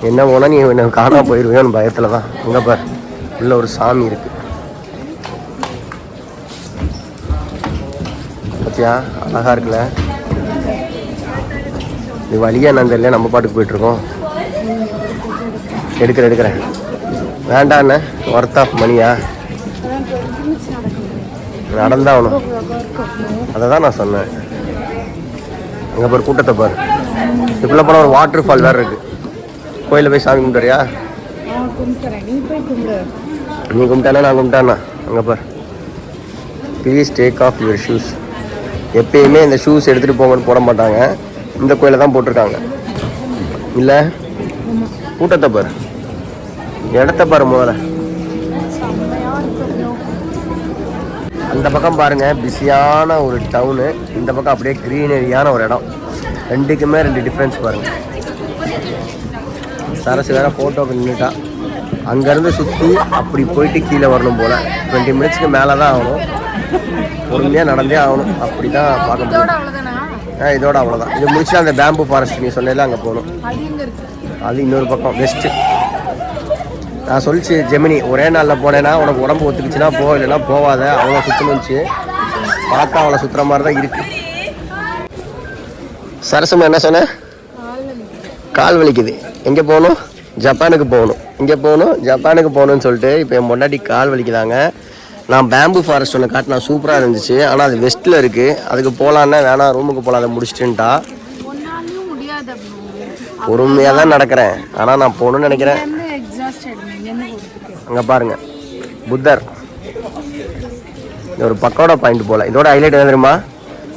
என்னவோனா நீ என்ன காணாம போயிடுவேன் பயத்தில் தான். அங்கே பார், உள்ள ஒரு சாமி இருக்கு பார்த்தியா? அழகா இருக்குல்ல? இது வழியா நான் தெரியல, நம்ம பாட்டுக்கு போயிட்டுருக்கோம். எடுக்கிறேன் வேண்டாண்ணே. ஒர்த் ஆஃப் மணியா? நடந்தாகணும். அதை தான் நான் சொன்னேன். அங்கே பாரு கூட்டத்தை பாரு. இதுக்குள்ளே போனால் ஒரு வாட்டர் ஃபால் வேறு இருக்குது. கோயிலில் போய் சாமி கும்பிட்டுறியா? நீ கும்பிட்டானா நான் கும்பிட்டானா? அங்கே பார், please take off your shoes. எப்பயுமே இந்த ஷூஸ் எடுத்துகிட்டு போங்கன்னு போட மாட்டாங்க. இந்த கோயிலை தான் போட்டிருக்காங்க. இல்லை கூட்டத்தை பாரு, இடத்த பாரு. முதல்ல அந்த பக்கம் பாருங்கள், பிஸியான ஒரு டவுனு. இந்த பக்கம் அப்படியே க்ரீனரியான ஒரு இடம். ரெண்டுக்குமே 2 டிஃப்ரென்ஸ் பாருங்கள். சரசு வேறு ஃபோட்டோக்கு நின்றுட்டா. அங்கேருந்து சுற்றி அப்படி போயிட்டு கீழே வரணும் போல். 20 மினிட்ஸ்க்கு மேலே தான் ஆகணும். பொறுமையாக நடந்தே ஆகணும். அப்படி தான் பார்க்க முடியும். இதோட அவ்வளோதான். இது முடிச்சு அந்த பேம்பு ஃபாரஸ்ட் நீ சொன்னதில்ல, அங்கே போகணும். அது இன்னொரு பக்கம் வெஸ்ட்டு. நான் சொல்லிச்சு ஜெமினி, ஒரே நாளில் போனேன்னா உனக்கு உடம்பு ஒத்துக்குச்சுன்னா போ, இல்லைன்னா போவாத. அவ்வளோ சுற்றணுச்சு. பார்த்தா அவளை சுற்றுற மாதிரி தான் இருக்குது. சரசம்மா என்ன சொன்னேன்? கால் வலிக்குது. எங்கே போகணும்? ஜப்பானுக்கு போகணும். இங்கே போகணும், ஜப்பானுக்கு போகணுன்னு சொல்லிட்டு இப்போ என் முன்னாடி கால் வலிக்குதாங்க. நான் பேம்பு ஃபாரஸ்ட் ஒன்று காட்டினா சூப்பராக இருந்துச்சு. ஆனால் அது வெஸ்ட்டில் இருக்குது. அதுக்கு போகலான்னா வேணாம், ரூமுக்கு போகலாம், அதை முடிச்சிட்டுன்ட்டா. பொறுமையாக தான் நடக்கிறேன், ஆனால் நான் போகணுன்னு நினைக்கிறேன். அங்கே பாருங்கள் புத்தர். இது ஒரு பக்கோடா பாயிண்ட் போல். இதோட ஹைலைட் என்ன தெரியுமா?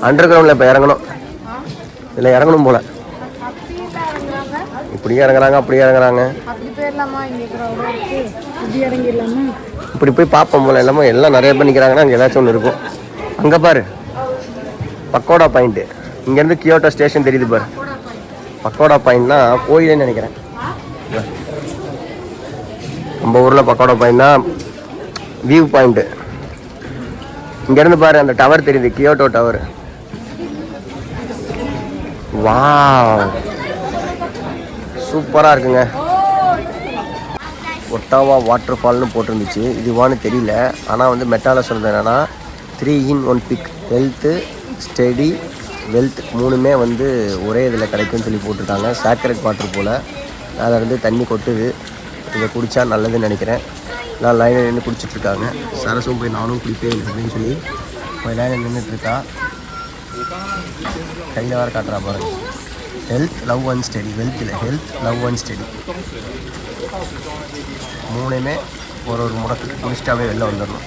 அண்டர் கிரவுண்டில் இப்போ இறங்கணும். இதில் இறங்கணும் போல். இப்படியே இறங்குறாங்க, அப்படியே இறங்குறாங்க. இப்படி போய் பார்ப்போம் போல். எல்லாமே எல்லாம் நிறைய பேர் நிற்கிறாங்கன்னா அங்கே ஏதாச்சும் ஒன்று இருக்கும். அங்கே பாரு பக்கோடா பாயிண்ட்டு. இங்கேருந்து கியோட்டோ ஸ்டேஷன் தெரியுது பாரு. பக்கோடா பாயிண்ட்னா கோயிலேன்னு நினைக்கிறேன். நம்ம ஊரில் பக்கோடா பாயிண்ட்னா வியூ பாயிண்ட்டு. இங்கேருந்து பாரு அந்த டவர் தெரியுது, கியோட்டோ டவர். வாவ், சூப்பராக இருக்குங்க. Ottawa water ஃபால்னு போட்டிருந்துச்சு. இதுவான்னு தெரியல. ஆனால் வந்து மெட்டாவில் சொல்கிறது என்னென்னா 3 in 1 pick. Health, study, wealth மூணுமே வந்து ஒரே இதில் கிடைக்கும்னு சொல்லி போட்டிருக்காங்க. சேக்ரெட் வாட்டர் போல். அதில் வந்து தண்ணி கொட்டுது. இதை குடித்தா நல்லதுன்னு நினைக்கிறேன். நான் லைனில் நின்று குடிச்சிட்ருக்காங்க. சரசும் போய் நானும் குடிப்பேன் அப்படின்னு சொல்லி போய் லைனில் நின்றுட்டுருக்கா. கையில் வேறு காட்டுறா பாருங்க. Health, love and study. Wealth இல்லை, ஹெல்த், லவ் அண்ட் ஸ்டடி மூணுமே ஒரு முடத்துக்கு குடிச்சிட்டாவே வெளில வந்துடணும்.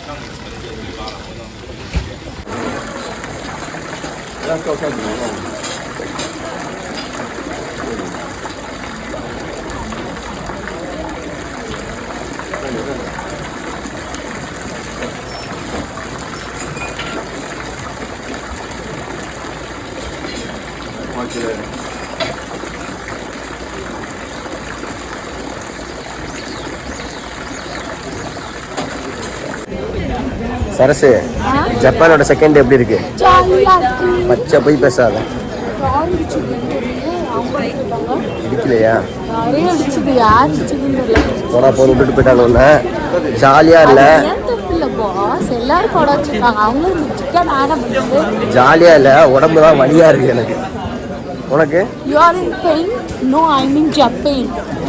சரசு, ஜப்பானோட செகண்ட் டே எப்படி இருக்கு? பச்சை போய் பேசாத. இடிக்கலையா? போனா போன விட்டுட்டு போயிட்டாங்க. ஒன்று ஜாலியா இல்லை, ஜாலியா இல்லை, உடம்பு தான் வலியா இருக்கு எனக்கு. உனக்கு?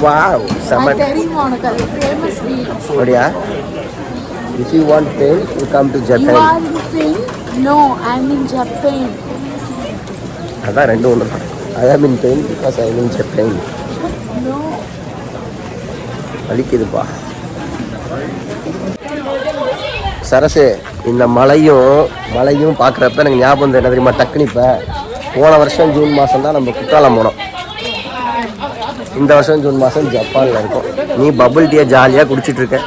வாவ், செம்ம. அப்படியா? If you want pain, you come to Japan. You are in pain? No, I am in Japan. அதான் ரெண்டும் ஒன்று தான். I am in pain because I am in Japan. No. வலிக்குதுப்பா. Sarasu, இந்த மலையும் பார்க்குறப்ப எனக்கு ஞாபகம் வந்து என்ன தெரியுமா? டக்குனு இப்போ போன வருஷம் ஜூன் மாதம் தான் நம்ம குற்றாலம் போனோம். இந்த வருஷம் ஜூன் மாதம் ஜப்பானில் இருக்கோம். நீ பபுள் டீயை ஜாலியாக குடிச்சிட்டு இருக்க.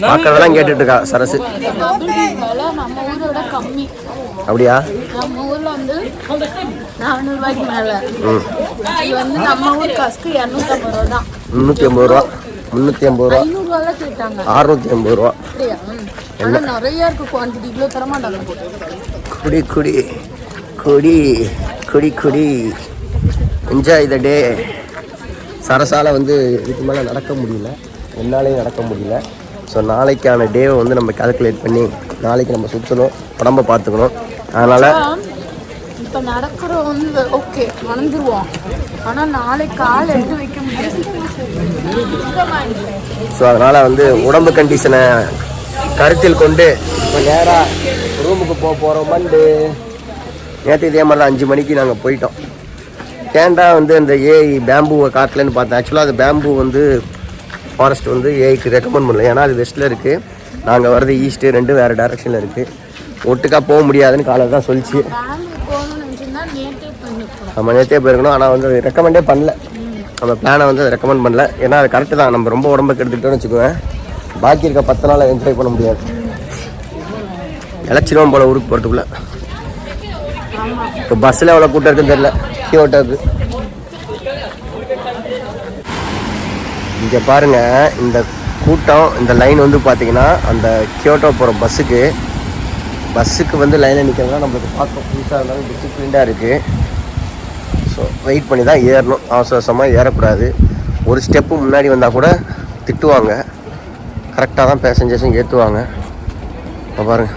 பார்க்கறதெல்லாம் கேட்டுட்டு இருக்கா சரசு. அப்படியா? நம்ம ஊர்ல வந்து 400 ரூபாய்க்கு மேல. இது வந்து நம்ம ஊர் காசுக்கு 250 ரூபா தான். 350 ரூபா, 350 ரூபா, 500 ரூபால கேட்டாங்க. 650 ரூபா. அப்படியா? ஆனா நிறைய இருக்கு குவாண்டிட்டி. இவ்ளோ தர மாட்டாங்க. குடி குடி குடி குடி குடி, என்ஜாய் த டே. சரசால வந்து இதுக்கு மேலே நடக்க முடியல, என்னாலையும் நடக்க முடியல. ஸோ நாளைக்கான டேவை வந்து நம்ம கால்குலேட் பண்ணி நாளைக்கு நம்ம சுற்றணும், உடம்பை பார்த்துக்கணும். அதனால் இப்போ நடக்கிறோம் வந்து ஓகே மறந்துடுவோம். ஆனால் நாளைக்கு கால் எடுத்து வைக்க முடியாது. ஸோ அதனால் வந்து உடம்பு கண்டிஷனை கருத்தில் கொண்டு இப்போ நேராக ரூமுக்கு போகிறோம். மண்டு நேற்று இதே மாதிரி தான் 5 மணிக்கு நாங்கள் போயிட்டோம். ஏன்டா வந்து அந்த ஏஐ பேம்பூவை காட்டலன்னு பார்த்தேன். ஆக்சுவலாக அது பேம்பூ வந்து ஃபாரஸ்ட் வந்து ஏஐக்கு ரெக்கமெண்ட் பண்ணல. ஏன்னா அது வெஸ்ட்டில் இருக்குது, நாங்கள் வர்றது ஈஸ்ட்டு, ரெண்டும் வேறு டைரெக்ஷனில் இருக்குது. ஒட்டுக்காக போக முடியாதுன்னு காலையில் தான் சொல்லிச்சு. நம்ம நேற்றே போயிருக்கணும். ஆனால் வந்து அது ரெக்கமெண்டே பண்ணல. நம்ம பிளானை வந்து அதை ரெக்கமெண்ட் பண்ணல. ஏன்னா அது கரெக்டு தான். நம்ம ரொம்ப உடம்புக்கு எடுத்துக்கிட்டோன்னு வச்சுக்குவேன், பாக்கி இருக்க 10 நாள் என்ஜாய் பண்ண முடியாது. இழைச்சிடுவோம் போல் ஊருக்கு போகிறதுக்குள்ளே. இப்போ பஸ்ஸில் எவ்வளோ கூட்டம் இருக்குன்னு தெரியல கியோட்டோக்கு. இங்கே பாருங்கள், இந்த கூட்டம், இந்த லைன் வந்து பார்த்திங்கன்னா அந்த கியோட்டோ போகிற பஸ்ஸுக்கு வந்து லைனில் நிற்கிறதுலாம் நம்மளுக்கு பார்க்க புதுசாக இருந்தாலும் டிசிப்ளின்டாக இருக்குது. ஸோ வெயிட் பண்ணி தான் ஏறணும், அவசரமாக ஏறக்கூடாது. ஒரு ஸ்டெப்பு முன்னாடி வந்தால் கூட திட்டுவாங்க. கரெக்டாக தான் பேசஞ்சர்ஸும் ஏற்றுவாங்க. பாருங்க,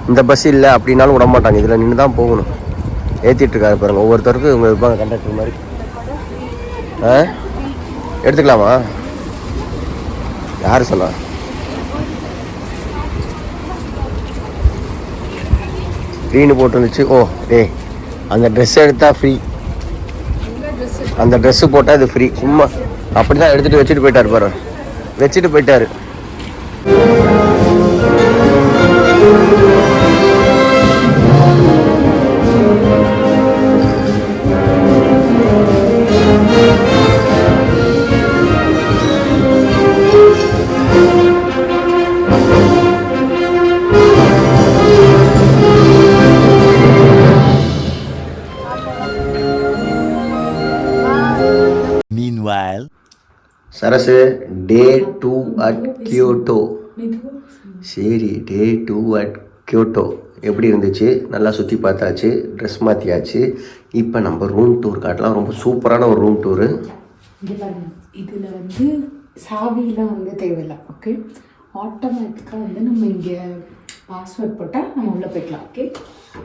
இந்த பஸ் இல்லை அப்படின்னாலும் விட மாட்டாங்க. இதில் நின்று தான் போகணும். ஏற்றிட்டுருக்காரு பாருங்கள். ஒவ்வொருத்தருக்கும் இவங்க இருப்பாங்க கண்டக்டர் மாதிரி. எடுத்துக்கலாமா? யார் சொன்னா? ஃப்ரீன்னு போட்டுருந்துச்சு. ஓ அந்த ட்ரெஸ் எடுத்தால் ஃப்ரீ. அந்த ட்ரெஸ்ஸு போட்டால் இது ஃப்ரீ. சும்மா அப்படி தான் எடுத்துகிட்டு வச்சுட்டு போயிட்டார் பாரு. வச்சுட்டு போயிட்டார். Meanwhile, Sarasu day 2 at Kyoto. சரி, டே 2 அட் கியோட்டோ எப்படி இருந்துச்சு? நல்லா சுற்றி பார்த்தாச்சு, ட்ரெஸ் மாற்றியாச்சு. இப்போ நம்ம ரூம் டூர் காட்டலாம். ரொம்ப சூப்பரான ஒரு ரூம் டூரு. இங்கே பாருங்க, இதில் வந்து சாவிலாம் வந்து தேவையில்லை. ஓகே, ஆட்டோமேட்டிக்காக வந்து நம்ம இங்கே பாஸ்வேர்ட் போட்டால் நம்ம உள்ளே போய்க்கலாம். ஓகே,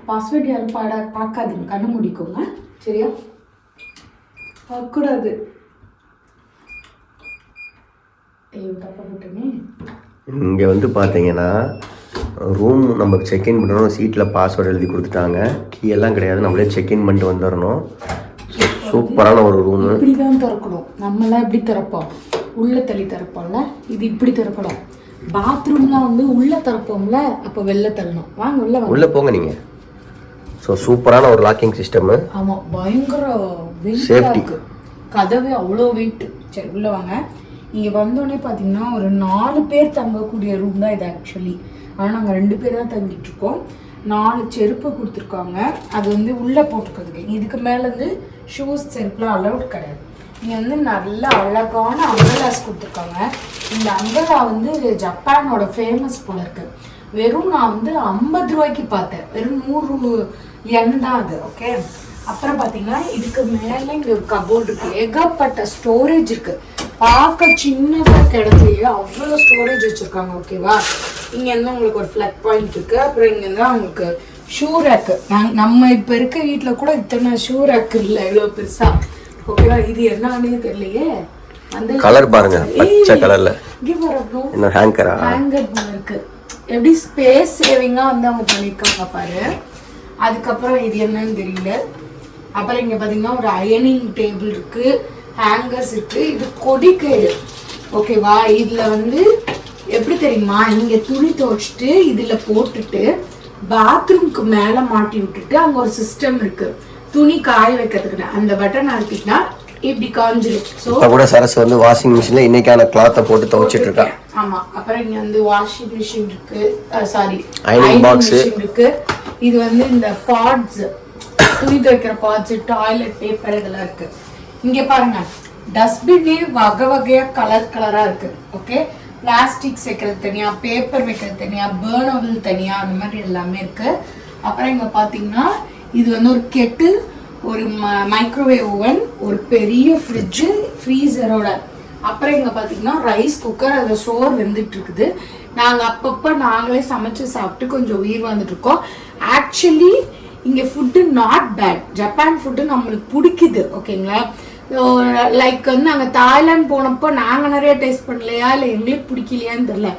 பாஸ்வேர்ட் யாரும் பார்க்காதீங்க, கண்ணு முடிக்கோங்க. சரியா? பார்க்கக்கூடாது. தப்பா போட்டேனே. இங்கே வந்து பார்த்தீங்கன்னா ரூம் நம்ம செக்இன் பண்ணணும். சீட்டில் பாஸ்வேர்டு எழுதி கொடுத்துட்டாங்க. கீ எல்லாம் கிடையாது, நம்மளே செக்இன் பண்ணிட்டு வந்துடணும். சூப்பரான ஒரு ரூமு. இப்படி தான் திறக்கணும். நம்மளாம் எப்படி திறப்போம்? உள்ளே தள்ளி திறப்போம்ல, இது இப்படி திறக்கணும். பாத்ரூம்லாம் வந்து உள்ளே திறப்போம்ல, அப்போ வெளில தள்ளணும். வாங்க உள்ள வாங்க. உள்ளே போங்க நீங்கள். ஸோ சூப்பரான ஒரு லாக்கிங் சிஸ்டமு. ஆமாம், பயங்கர சேஃப்டி. கதவு அவ்வளோ வெயிட். சரி, உள்ளே வாங்க. இங்கே வந்தோடனே பார்த்தீங்கன்னா ஒரு 4 பேர் தங்கக்கூடிய ரூம் தான் இது ஆக்சுவலி. ஆனால் நாங்கள் 2 பேர் தான் தங்கிட்டு இருக்கோம். 4 செருப்பு கொடுத்துருக்காங்க. அது வந்து உள்ளே போட்டுக்கிறதுக்கு. இதுக்கு மேலே வந்து ஷூஸ் செருப்புலாம் அலவுட் கிடையாது. இங்கே வந்து நல்ல அழகான அம்பர்லாஸ் கொடுத்துருக்காங்க. இந்த அம்பர்லா வந்து ஜப்பானோட ஃபேமஸ் போல இருக்கு. வெறும் நான் வந்து 50 ரூபாய்க்கு பார்த்தேன். வெறும் 100 yen தான் அது. ஓகே, அப்புறம் பார்த்தீங்கன்னா இதுக்கு மேலே இங்கே ஒரு கபோர்டு இருக்குது. ஏகப்பட்ட ஸ்டோரேஜ் இருக்குது. பார்க்க சின்னதாக இடத்துலையே அவ்வளோ ஸ்டோரேஜ் வச்சுருக்காங்க. ஓகேவா? இங்கே வந்து உங்களுக்கு ஒரு ஃப்ளக் பாயிண்ட் இருக்குது. அப்புறம் இங்கே தான் உங்களுக்கு ஷூ ரேக்கு. நம்ம இப்போ இருக்க வீட்டில் கூட இத்தனை ஷூ ரேக்கு இல்லை, இவ்வளோ பெருசாக. ஓகேவா? இது என்னன்னு தெரியலையே. அந்த கலர் பாருங்க, பச்சை கலர்ல. இங்கே வரணும். என்ன ஹேங்கரா? ஹேங்கர் போல இருக்கு. எப்படி ஸ்பேஸ் சேவிங்காக வந்து அவங்க பண்ணியிருக்காங்க பாரு. அதுக்கப்புறம் இது என்னன்னு தெரியல. அப்புறம் இங்கே பார்த்தீங்கன்னா ஒரு அயனிங் டேபிள் இருக்குது, ஹேங்கர்ஸ் இருக்குது. இது கொடிக்கயிறு. ஓகேவா? இதில் வந்து எப்படி தெரியுமா, இங்கே துணி துவைச்சிட்டு இதில் போட்டுட்டு பாத்ரூம்க்கு மேலே மாட்டி விட்டுட்டு அங்கே ஒரு சிஸ்டம் இருக்குது துணி காய வைக்கிறதுக்கு. அந்த பட்டன் அழுத்திட்டா இப்படி காஞ்சிடும். ஸோ கூட சரஸ் வந்து வாஷிங் மிஷினில் இன்னைக்கான கிளாத்தை போட்டு துவைச்சிட்டு இருக்கா. ஆமாம். அப்புறம் இங்கே வந்து வாஷிங் மிஷின் இருக்குது, சாரி அயனிங் பாக்ஸ் இருக்குது. இது வந்து இந்த பாட்ஸ், துணி துவைக்கிற பாட்ஸ், டாய்லெட் பேப்பர் இதெல்லாம் இருக்கு. இங்க பாருங்க, டஸ்ட்பின்னே வகை வகையா கலர் கலரா இருக்கு. ஓகே, பிளாஸ்டிக் வைக்கிறது தனியா, பேப்பர் வைக்கிறது தனியா, பர்னபிள் தனியா, அந்த மாதிரி எல்லாமே இருக்கு. அப்புறம் இங்க பாத்தீங்கன்னா இது வந்து ஒரு கெட்டில், ஒரு மைக்ரோவேவ் ஓவன், ஒரு பெரிய ஃப்ரிட்ஜு ஃப்ரீசரோட. அப்புறம் இங்க பாத்தீங்கன்னா ரைஸ் குக்கர், அதில் சோறு வெந்துட்டு இருக்குது. நாங்க அப்பப்போ நாங்களே சமைச்சு சாப்பிட்டு கொஞ்சம் உயிர் வந்துட்டு இருக்கோம். ஆக்சுவலி இங்கே food not bad. Japan food நம்மளுக்கு பிடிக்குது. ஓகேங்களா? லைக் வந்து நாங்கள் தாய்லாந்து போனப்போ நாங்கள் நிறைய டேஸ்ட் பண்ணலையா இல்லை எங்களுக்கு பிடிக்கலையான்னு தெரில.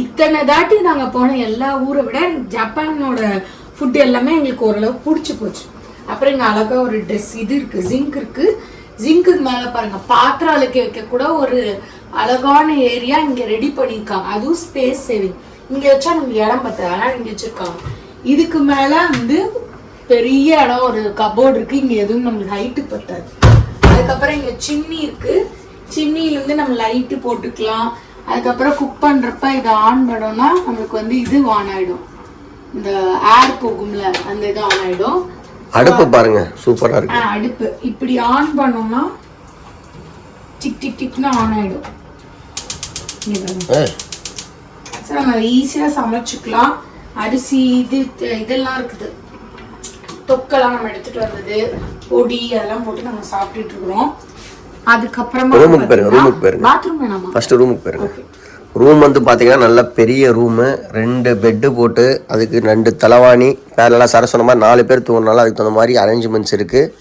இத்தனை தாட்டி நாங்கள் போன எல்லா ஊரை விட ஜப்பானோட ஃபுட்டு எல்லாமே எங்களுக்கு ஓரளவு பிடிச்சி போச்சு. அப்புறம் இங்கே அழகாக ஒரு ட்ரெஸ் இது இருக்குது, ஜிங்க் இருக்குது. ஜிங்க்குக்கு மேலே பாருங்கள், பாத்திரம் அழுக்க வைக்க கூட ஒரு அழகான ஏரியா இங்கே ரெடி பண்ணியிருக்காங்க. அதுவும் ஸ்பேஸ் சேவிங். இங்கே வச்சா நமக்கு இடம் பத்தாது, ஆனால் இங்கே வச்சுருக்காங்க. இதுக்கு மேலே வந்து பெரிய இடம், ஒரு கபோர்டு இருக்குது. இங்கே எதுவும் நம்மளுக்கு ஹைட்டு பத்தாது. அதுக்கப்புறம் இங்கே சிம்னி இருக்குது. சிம்னிலேருந்து நம்ம லைட்டு போட்டுக்கலாம். அதுக்கப்புறம் குக் பண்ணுறப்ப இதை ஆன் பண்ணோம்னா நம்மளுக்கு வந்து இது ஆன் ஆகிடும். இந்த ஏர் போகும்ல, அந்த இது ஆன் ஆகிடும். அடுப்பு பாருங்க, சூப்பரா இருக்கு. அடுப்பு இப்படி ஆன் பண்ணோம்னா டிக் டிக் டிக்னு ஆன் ஆயிடும். சரி, நம்ம ஈஸியா சமைச்சுக்கலாம். அரிசி இதெல்லாம் இருக்குது, தொக்கெல்லாம் நம்ம எடுத்துட்டு வந்தது, பொடி அதெல்லாம் போட்டு நம்ம சாப்பிட்டுட்டு இருக்கிறோம். அதுக்கப்புறமா ரூமுக்கு போயிருங்க பாத்ரூம் வேணாமா? ஃபர்ஸ்ட் ரூமுக்கு போயிருங்க. ரூம் வந்து பார்த்தீங்கன்னா நல்ல பெரிய ரூமு, 2 பெட்டு போட்டு அதுக்கு 2 தலைவாணி பேரலாம் சர சொன்ன மாதிரி 4 பேர் தூங்கினாலும் அதுக்கு தகுந்த மாதிரி அரேஞ்ச்மெண்ட்ஸ் இருக்குது.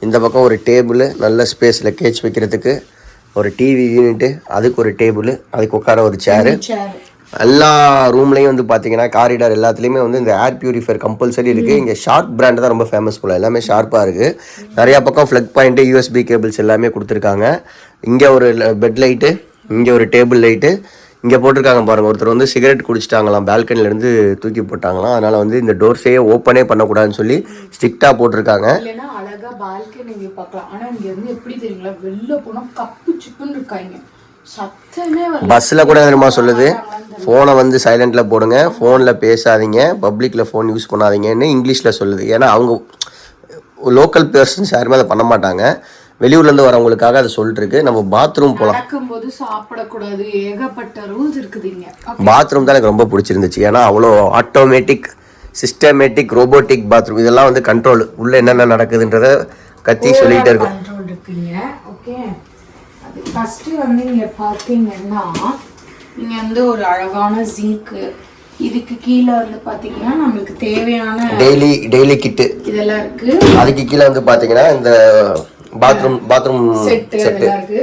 இந்த பக்கம் ஒரு டேபிள், நல்ல ஸ்பேஸ் லக்கேஜ் வைக்கிறதுக்கு ஒரு டிவி யூனிட்டு, அதுக்கு ஒரு டேபிள், அதுக்கு உட்கார ஒரு சேரு. எல்லா ரூம்லேயும் வந்து பார்த்தீங்கன்னா காரிடார் எல்லாத்துலேயுமே வந்து இந்த ஏர் பியூரிஃபையர் கம்பல்சரி இருக்குது. இங்கே ஷார்ப் பிராண்டு தான் ரொம்ப ஃபேமஸ் போல், எல்லாமே ஷார்ப்பாக இருக்குது. நிறையா பக்கம் ஃப்ளக் பாயிண்ட்டு, யூஎஸ்பி கேபிள்ஸ் எல்லாமே கொடுத்துருக்காங்க. இங்கே ஒரு பெட் லைட்டு, இங்கே ஒரு டேபிள் லைட்டு, இங்கே போட்டிருக்காங்க பாருங்கள். ஒருத்தர் வந்து சிகரெட் குடிச்சிட்டாங்களாம், பால்கனிலேருந்து தூக்கி போட்டாங்களாம். அதனால் வந்து இந்த டோர்ஸே ஓப்பனே பண்ணக்கூடாதுன்னு சொல்லி ஸ்ட்ரிக்டாக போட்டிருக்காங்க. அழகாக பால்கனி பார்க்கலாம். ஆனால் இங்கே வந்து எப்படி தெரியுங்களா, வெளில போனால் கப்பு சிப்புன்னு இருக்காங்க, சத்தமே வரல. பஸ்ஸில் கூட என்னமா சொல்லுது, ஃபோனை வந்து சைலண்டில் போடுங்க, ஃபோனில் பேசாதீங்க, பப்ளிக்கில் ஃபோன் யூஸ் பண்ணாதீங்கன்னு இங்கிலீஷில் சொல்லுது. ஏன்னா அவங்க லோக்கல் பர்சன்ஸ் யாருமே அதை பண்ண மாட்டாங்க, வெளியூர்லேருந்து வரவங்களுக்காக அதை சொல்லிட்டு இருக்கு. நம்ம பாத்ரூம் போகலாம், நடக்கும்போது சாப்பிடக்கூடாது, ஏகப்பட்ட ரூல்ஸ் இருக்குதுங்க. பாத்ரூம் தான் எனக்கு ரொம்ப பிடிச்சிருந்துச்சு. ஏன்னா அவ்வளோ ஆட்டோமேட்டிக், சிஸ்டமேட்டிக், ரோபோட்டிக் பாத்ரூம். இதெல்லாம் வந்து கண்ட்ரோல், உள்ளே என்னென்ன நடக்குதுன்றத கத்தி சொல்லிகிட்டே இருக்கும். கண்ட்ரோல் இருக்குங்க. ஓகே, அது ஃபஸ்ட்டு வந்து இங்கே பார்த்தீங்கன்னா இங்கே வந்து ஒரு அழகான சிங்க்கு, இதுக்கு கீழே வந்து பார்த்தீங்கன்னா நம்மளுக்கு தேவையான டெய்லி கிட்டு இதெல்லாம் இருக்கு. அதுக்கு கீழே வந்து பார்த்தீங்கன்னா இந்த பாத்ரூம் செட்டு இருக்கு.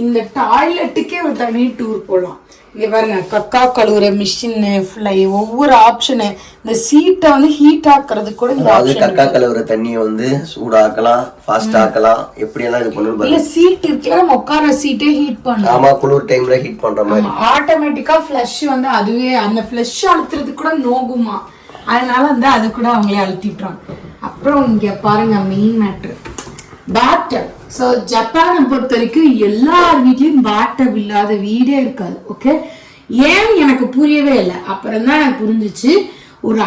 இந்த டாய்லெட்டுக்கே ஒரு தனி டூர் போகலாம். இங்க பாருங்க, கக்கா கழுவுற மிஷின், ஃப்ளை, ஒவ்வொரு ஆப்ஷனு. இந்த சீட்டை வந்து ஹீட் ஆக்குறதுக்கு கூட இந்த ஆப்ஷன். கக்கா கழுவுற தண்ணியை வந்து சூடாக்கலாம், ஃபாஸ்ட் ஆக்கலாம், எப்படி எல்லாம் இது பண்ணணும். இல்ல சீட் இருக்குல, நம்ம உட்கார சீட்டே ஹீட் பண்ணலாம். ஆமா, குளிர் டைம்ல ஹீட் பண்ற மாதிரி. ஆட்டோமேட்டிக்கா ஃப்ளஷ் வந்து அதுவே அந்த ஃப்ளஷ் அழுத்துறதுக்கு கூட நோகுமா, அதனால வந்து அது கூட அவங்களே அழுத்திட்டுறாங்க. அப்புறம் இங்க பாருங்க, மெயின் மேட்ரு பேட்டப். ஸோ ஜப்பானை பொறுத்த வரைக்கும் எல்லார் வீட்லேயும் பேட்டப் இல்லாத வீடே இருக்காது. ஓகே, ஏன் எனக்கு புரியவே இல்லை. அப்புறம் தான் எனக்கு புரிஞ்சிச்சு. ஒரு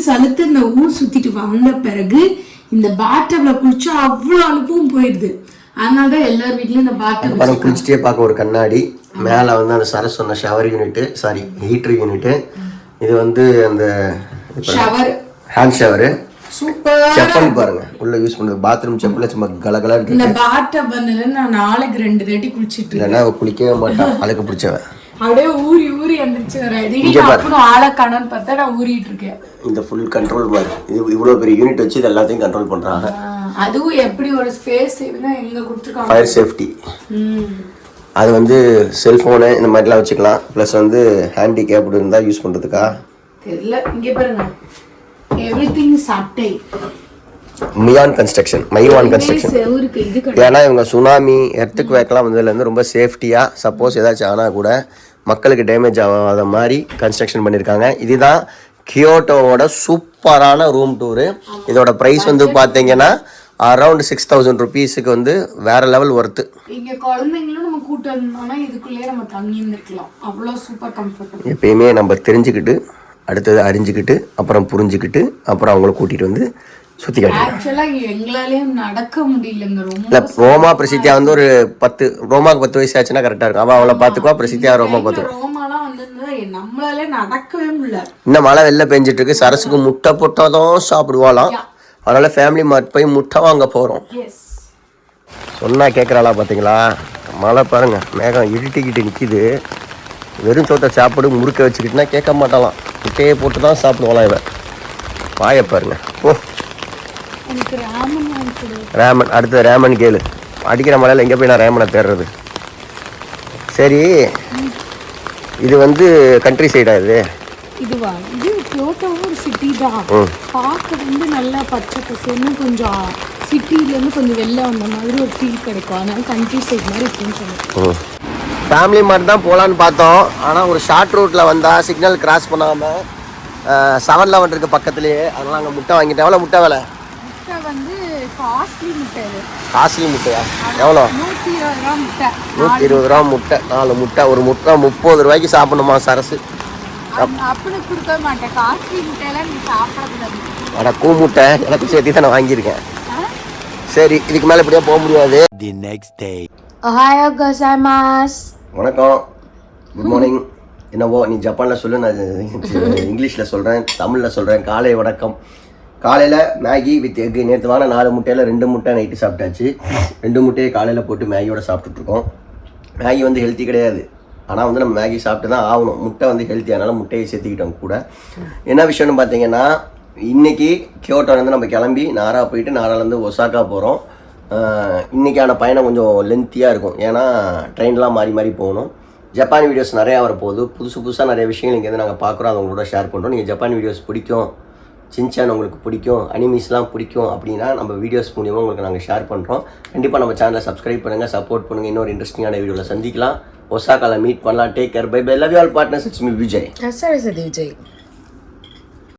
சலுத்து இந்த ஊர் சுற்றிட்டு வந்த பிறகு இந்த பேட்டப்ல குளிச்சா அவ்வளோ அழுப்பும் போயிடுது. அதனால தான் எல்லார் வீட்லேயும் இந்த பேட்டப். குளிச்சுட்டே பார்க்க ஒரு கண்ணாடி, மேலே வந்து அந்த சர சொன்ன shower unit, sorry heater unit. இது வந்து அந்த shower, hand shower. Super. Chappal பாருங்க, உள்ள யூஸ் பண்றது பாத்ரூம் செப்பல் சும்மா கலகலன்னு இருக்கு. இந்த பாத்டப் வந்து நான் நாளைக்கு 2 தாட்டி குளிச்சிட்டு இருக்கேன். இல்லைன்னா குளிக்கவே மாட்டான், அழுக்கு பிடிச்சவன். அப்படியே ஊறி எந்திரிச்சு வரேன். அப்புறம் ஆளை காணன்னு பார்த்தா நான் ஊறிட்டு இருக்கேன். இந்த ஃபுல் கண்ட்ரோல் மாதிரி இது இவ்வளோ பெரிய யூனிட் வச்சு இது எல்லாத்தையும் கண்ட்ரோல் பண்றாங்க. அதுவும் எப்படி ஒரு ஸ்பேஸ் இருந்தா எங்க கொடுத்துருக்காங்க. ஃபயர் சேஃப்டி, அது வந்து செல்போனு இந்த மாதிரிலாம் வச்சுக்கலாம். ப்ளஸ் வந்து ஹேண்டிகேப்டு இருந்தால் யூஸ் பண்ணுறதுக்கா தெரியல. இங்கே பாருங்க, எவ்ரிதிங் சட்டை. மைவான் கன்ஸ்ட்ரக்ஷன். ஏன்னா இவங்க சுனாமி, எர்த்துக்கு வேக்கெல்லாம் வந்ததுலேருந்து ரொம்ப சேஃப்டியாக, சப்போஸ் ஏதாச்சும் ஆனால் கூட மக்களுக்கு டேமேஜ் ஆகாத மாதிரி கன்ஸ்ட்ரக்ஷன் பண்ணியிருக்காங்க. இதுதான் கியோட்டோவோட சூப்பரான ரூம் டூரு. இதோட ப்ரைஸ் வந்து பார்த்தீங்கன்னா அரௌண்ட் 6000 rupees வந்து வேற லெவல் ஒர்த்து. இங்க குழந்தைங்களும் நம்ம கூட்டு வந்தோம்னா இதுக்குள்ளேயே நம்ம தங்கி இருந்துக்கலாம், அவ்வளோ சூப்பர் கம்ஃபர்டபுள். எப்பயுமே நம்ம தெரிஞ்சுக்கிட்டு, அடுத்தது அறிஞ்சிக்கிட்டு, அப்புறம் புரிஞ்சுக்கிட்டு, அப்புறம் அவங்கள கூட்டிகிட்டு வந்து சுற்றி காட்டுறோம். ஆக்சுவலாக எங்களாலேயும் நடக்க முடியலங்க. ரொம்ப இல்லை, ரோமா பிரசித்தியா வந்து ஒரு 10 ரோமாவுக்கு 10 வயசு ஆச்சுன்னா கரெக்டாக இருக்கும். அவள் அவளை பார்த்துக்குவா, பிரசித்தியா ரோமா பார்த்துக்குவா. ரோமாலாம் வந்து நம்மளாலே நடக்கவே முடியல. இன்னும் மழை வெளில பெஞ்சிட்டு இருக்கு. சரசுக்கு முட்டை போட்டாதான் சாப்பிடுவாளாம். அதனால ஃபேமிலி மார்ட் போய் முட்டை வாங்க போகிறோம். சொன்னா கேட்குறாளா பார்த்தீங்களா? மழை பாருங்க, மேகம் இருட்டிக்கிட்டு நிற்கிது. வெறும் சோத்தை சாப்பிடு, முறுக்க வச்சுக்கிட்டுனா கேட்க மாட்டாலாம். முட்டையை போட்டு தான் சாப்பிடுவாளாம் இவன். வாயை பாருங்க. ஓ, ரேமன். அடுத்தது ரேமன் கேளு. அடிக்கிற மழையில் எங்கே போய் நான் ரேமனை தேடுறது? சரி, இது வந்து கண்ட்ரி சைடா? இதுவா? இது கியோட்டோவும் ஒரு சிட்டி தான். பார்க்க வந்து நல்லா பச்சை பசேன்னு, கொஞ்சம் சிட்டிலேருந்து கொஞ்சம் வெளில வந்த மாதிரி ஒரு ஃபீல் கிடைக்கும். அதனால கண்ட்ரி சைட் மாதிரி இருக்குன்னு சொல்லுவோம். ஃபேமிலி மாதிரி தான் போகலான்னு பார்த்தோம். ஆனால் ஒரு ஷார்ட் ரூட்டில் வந்தால் சிக்னல் கிராஸ் பண்ணாமல் 7-Eleven இருக்குது பக்கத்துலேயே. அதனால் அங்கே முட்டை வாங்கிட்டேன். எவ்வளோ முட்டை விலை? முட்டை வந்து காஸ்ட்லி முட்டை. காஸ்ட்லி முட்டையா? எவ்வளோ? 120 ரூபா முட்டை. 120 ரூபா முட்டை, 4 முட்டை. ஒரு முட்டை 30 ரூபாய்க்கு சாப்பிடணுமா சரசு? அப்படி கொடுக்க மாட்டேன். காஸ்ட்லி முட்டையெல்லாம் நீ சாப்பிடக்கூடாது. ஆனால் கூ முட்டை எனக்கு சேர்த்து தான் நான் வாங்கியிருக்கேன். சரி, இதுக்கு மேலே இப்படியே போக முடியாது. The next day. ஓஹாயோ கோசாமாஸ். வணக்கம், குட் மார்னிங். என்னவோ நீ ஜப்பானில் சொல்லு, நான் இங்கிலீஷில் சொல்கிறேன், தமிழில் சொல்கிறேன். காலை வணக்கம். காலையில் மேகி வித் எக்கு. நேற்று வாங்க 4 முட்டையில் 2 முட்டை நைட்டு சாப்பிட்டாச்சு. 2 முட்டையை காலையில் போட்டு மேகியோட சாப்பிட்டுட்ருக்கோம். மேகி வந்து ஹெல்த்தி கிடையாது, ஆனால் வந்து நம்ம மேகி சாப்பிட்டு தான் ஆகணும். முட்டை வந்து ஹெல்த்தி, அதனால் முட்டையை சேர்த்துக்கிட்டோம் கூட. என்ன விஷயம்னு பார்த்தீங்கன்னா, இன்றைக்கி கியோட்டோலேருந்து நம்ம கிளம்பி நாரா போயிட்டு நாராலேருந்து ஒசாக்கா போகிறோம். இன்றைக்கான பயணம் கொஞ்சம் லென்த்தியாக இருக்கும், ஏன்னா ட்ரெயின்லாம் மாறி மாறி போகணும். ஜப்பான் வீடியோஸ் நிறையா வரப்போகுது. புதுசாக நிறைய விஷயங்கள் இங்கேருந்து நாங்கள் பார்க்குறோம், அதை உங்களோட ஷேர் பண்ணுறோம். நீங்கள் ஜப்பான் வீடியோஸ் பிடிக்கும், சின்சான் உங்களுக்கு பிடிக்கும், அனிமீஸ்லாம் பிடிக்கும் அப்படின்னா நம்ம வீடியோஸ் மூலியமாக உங்களுக்கு நாங்கள் ஷேர் பண்ணுறோம். கண்டிப்பாக நம்ம சேனலை சப்ஸ்கிரைப் பண்ணுங்கள், சப்போர்ட் பண்ணுங்கள். இன்னொரு இன்ட்ரெஸ்டிங்கான வீடியோவில் சந்திக்கலாம். ஒசாக்காவில் மீட் பண்ணலாம். Take care, bye bye. Love you all partners. It's me Vijay. Vijay.